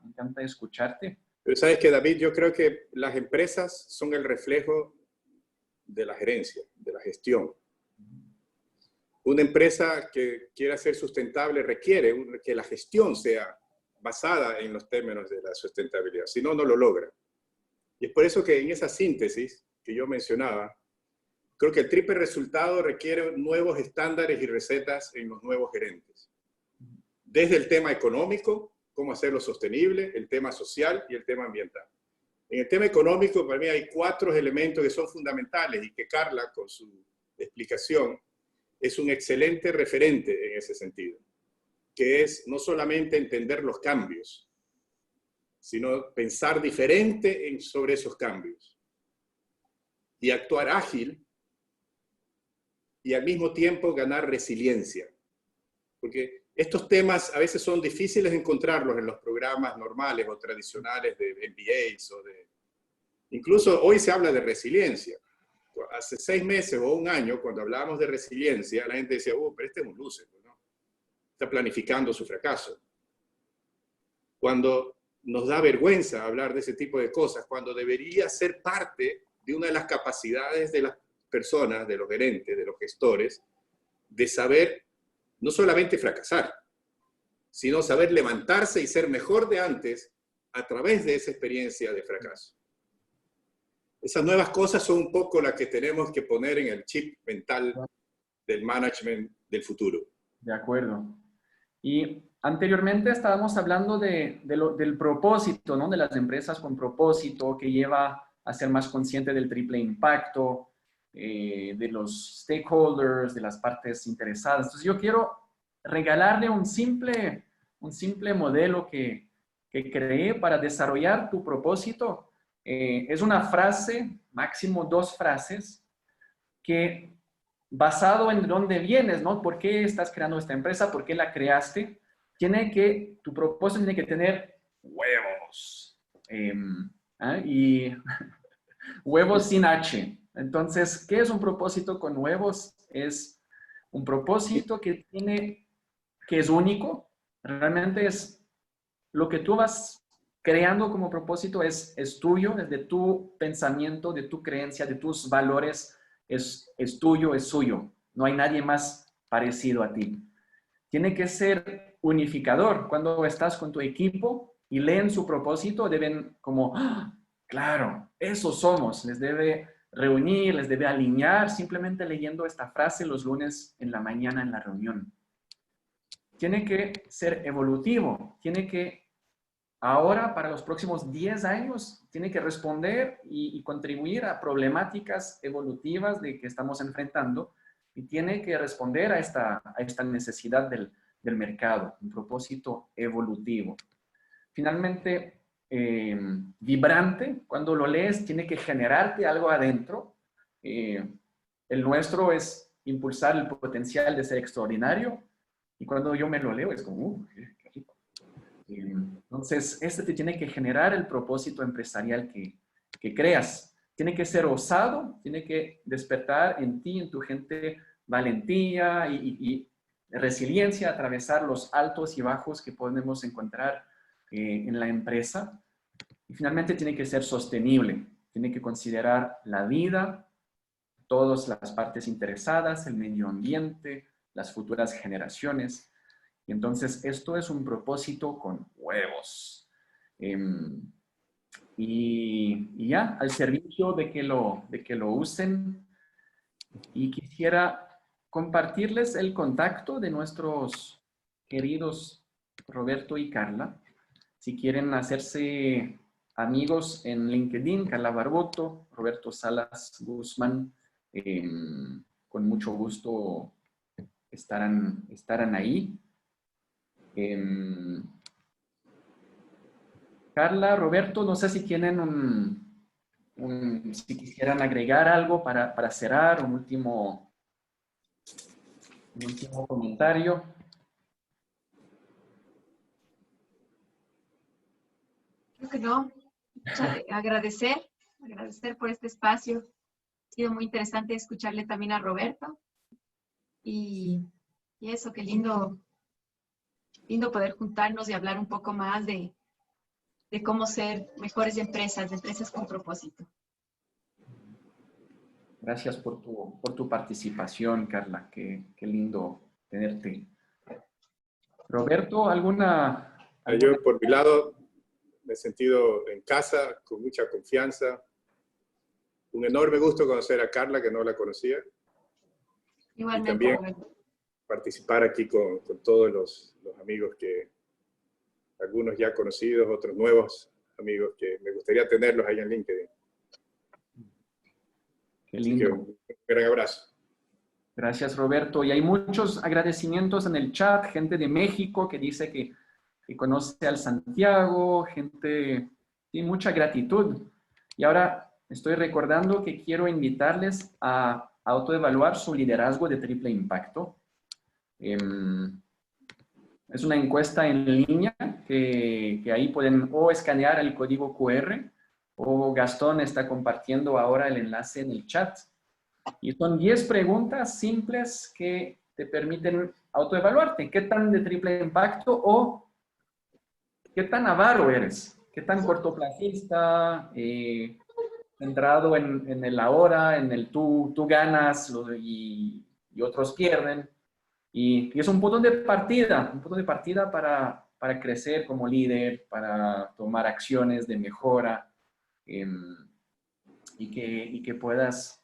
encanta escucharte. Pero sabes que, David, yo creo que las empresas son el reflejo de la gerencia, de la gestión. Una empresa que quiera ser sustentable requiere que la gestión sea basada en los términos de la sustentabilidad, si no, no lo logra. Y es por eso que en esa síntesis que yo mencionaba, creo que el triple resultado requiere nuevos estándares y recetas en los nuevos gerentes. Desde el tema económico, cómo hacerlo sostenible, el tema social y el tema ambiental. En el tema económico, para mí hay 4 elementos que son fundamentales y que Carla, con su explicación, es un excelente referente en ese sentido, que es no solamente entender los cambios, sino pensar diferente sobre esos cambios y actuar ágil y al mismo tiempo ganar resiliencia. Porque estos temas a veces son difíciles de encontrarlos en los programas normales o tradicionales de MBAs o de... Incluso hoy se habla de resiliencia. Hace 6 meses o un año, cuando hablábamos de resiliencia, la gente decía, pero este es un loser, ¿no? Está planificando su fracaso. Cuando nos da vergüenza hablar de ese tipo de cosas, cuando debería ser parte de una de las capacidades de las personas, de los gerentes, de los gestores, de saber no solamente fracasar, sino saber levantarse y ser mejor de antes a través de esa experiencia de fracaso. Esas nuevas cosas son un poco las que tenemos que poner en el chip mental del management del futuro. De acuerdo. Y anteriormente estábamos hablando del propósito, ¿no? De las empresas con propósito, que lleva a ser más consciente del triple impacto, de los stakeholders, de las partes interesadas. Entonces yo quiero regalarle un simple modelo que creé para desarrollar tu propósito. Es una frase, máximo 2 frases, que basado en dónde vienes, ¿no? ¿Por qué estás creando esta empresa? ¿Por qué la creaste? Tu propósito tiene que tener huevos. Y huevos sin H. Entonces, ¿qué es un propósito con huevos? Es un propósito que es único. Realmente es lo que tú vas creando como propósito es tuyo, es de tu pensamiento, de tu creencia, de tus valores, es tuyo, es suyo. No hay nadie más parecido a ti. Tiene que ser unificador. Cuando estás con tu equipo y leen su propósito, deben como, ¡ah! Claro, esos somos. Les debe reunir, les debe alinear simplemente leyendo esta frase los lunes en la mañana en la reunión. Tiene que ser evolutivo, tiene que ahora, para los próximos 10 años, tiene que responder y contribuir a problemáticas evolutivas de que estamos enfrentando y tiene que responder a esta necesidad del mercado, un propósito evolutivo. Finalmente, vibrante, cuando lo lees, tiene que generarte algo adentro. El nuestro es impulsar el potencial de ser extraordinario y cuando yo me lo leo es como, qué rico. Entonces, te tiene que generar el propósito empresarial que creas. Tiene que ser osado, tiene que despertar en ti, en tu gente, valentía y resiliencia, atravesar los altos y bajos que podemos encontrar en la empresa. Y finalmente tiene que ser sostenible, tiene que considerar la vida, todas las partes interesadas, el medio ambiente, las futuras generaciones. Y entonces esto es un propósito con huevos. Y ya, al servicio de que lo usen. Y quisiera compartirles el contacto de nuestros queridos Roberto y Carla. Si quieren hacerse amigos en LinkedIn, Carla Barboto, Roberto Salas Guzmán, con mucho gusto estarán ahí. Carla, Roberto, no sé si tienen si quisieran agregar algo para cerrar, un último comentario. Creo que no. Agradecer por este espacio. Ha sido muy interesante escucharle también a Roberto. Y eso, qué lindo poder juntarnos y hablar un poco más de de cómo ser mejores empresas, empresas con propósito. Gracias por tu participación, Carla. Qué lindo tenerte. Roberto, ¿alguna? Yo, por mi lado, me he sentido en casa, con mucha confianza. Un enorme gusto conocer a Carla, que no la conocía. Igualmente. Y también participar aquí con todos los amigos que, algunos ya conocidos, otros nuevos amigos que me gustaría tenerlos ahí en LinkedIn. Qué lindo. Así que un gran abrazo. Gracias, Roberto. Y hay muchos agradecimientos en el chat, gente de México que dice que conoce al Santiago, gente, sí, mucha gratitud. Y ahora estoy recordando que quiero invitarles a autoevaluar su liderazgo de triple impacto. Es una encuesta en línea que ahí pueden o escanear el código QR o Gastón está compartiendo ahora el enlace en el chat. Y son 10 preguntas simples que te permiten autoevaluarte. ¿Qué tan de triple impacto o qué tan avaro eres? ¿Qué tan cortoplacista, centrado en el ahora, en el tú ganas y otros pierden? Y es un punto de partida para crecer como líder, para tomar acciones de mejora y que puedas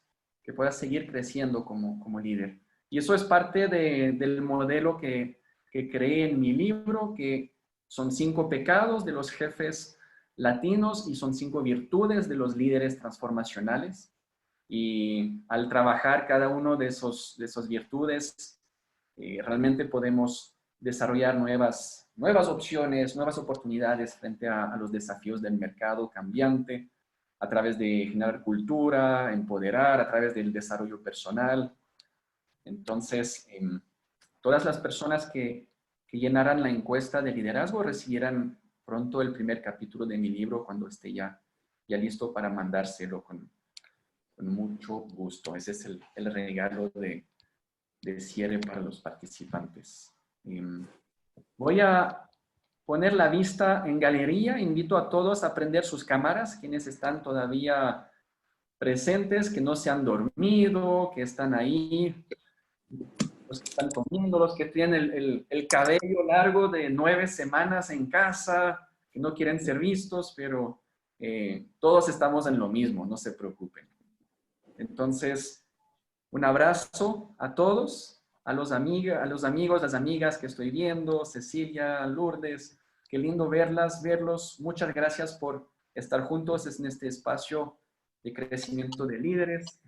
seguir creciendo como líder. Y eso es parte del modelo que creé en mi libro, que son 5 pecados de los jefes latinos y son 5 virtudes de los líderes transformacionales. Y al trabajar cada uno de esas virtudes, realmente podemos desarrollar nuevas opciones, nuevas oportunidades frente a los desafíos del mercado cambiante, a través de generar cultura, empoderar, a través del desarrollo personal. Entonces, todas las personas que llenaran la encuesta de liderazgo recibirán pronto el primer capítulo de mi libro cuando esté ya listo para mandárselo con mucho gusto. Ese es el regalo de cierre para los participantes. Voy a poner la vista en galería. Invito a todos a prender sus cámaras, quienes están todavía presentes, que no se han dormido, que están ahí, los que están comiendo, los que tienen el cabello largo de 9 semanas en casa, que no quieren ser vistos, pero todos estamos en lo mismo, no se preocupen. Entonces, un abrazo a todos, a los amigos, las amigas que estoy viendo, Cecilia, Lourdes, qué lindo verlos. Muchas gracias por estar juntos en este espacio de crecimiento de líderes.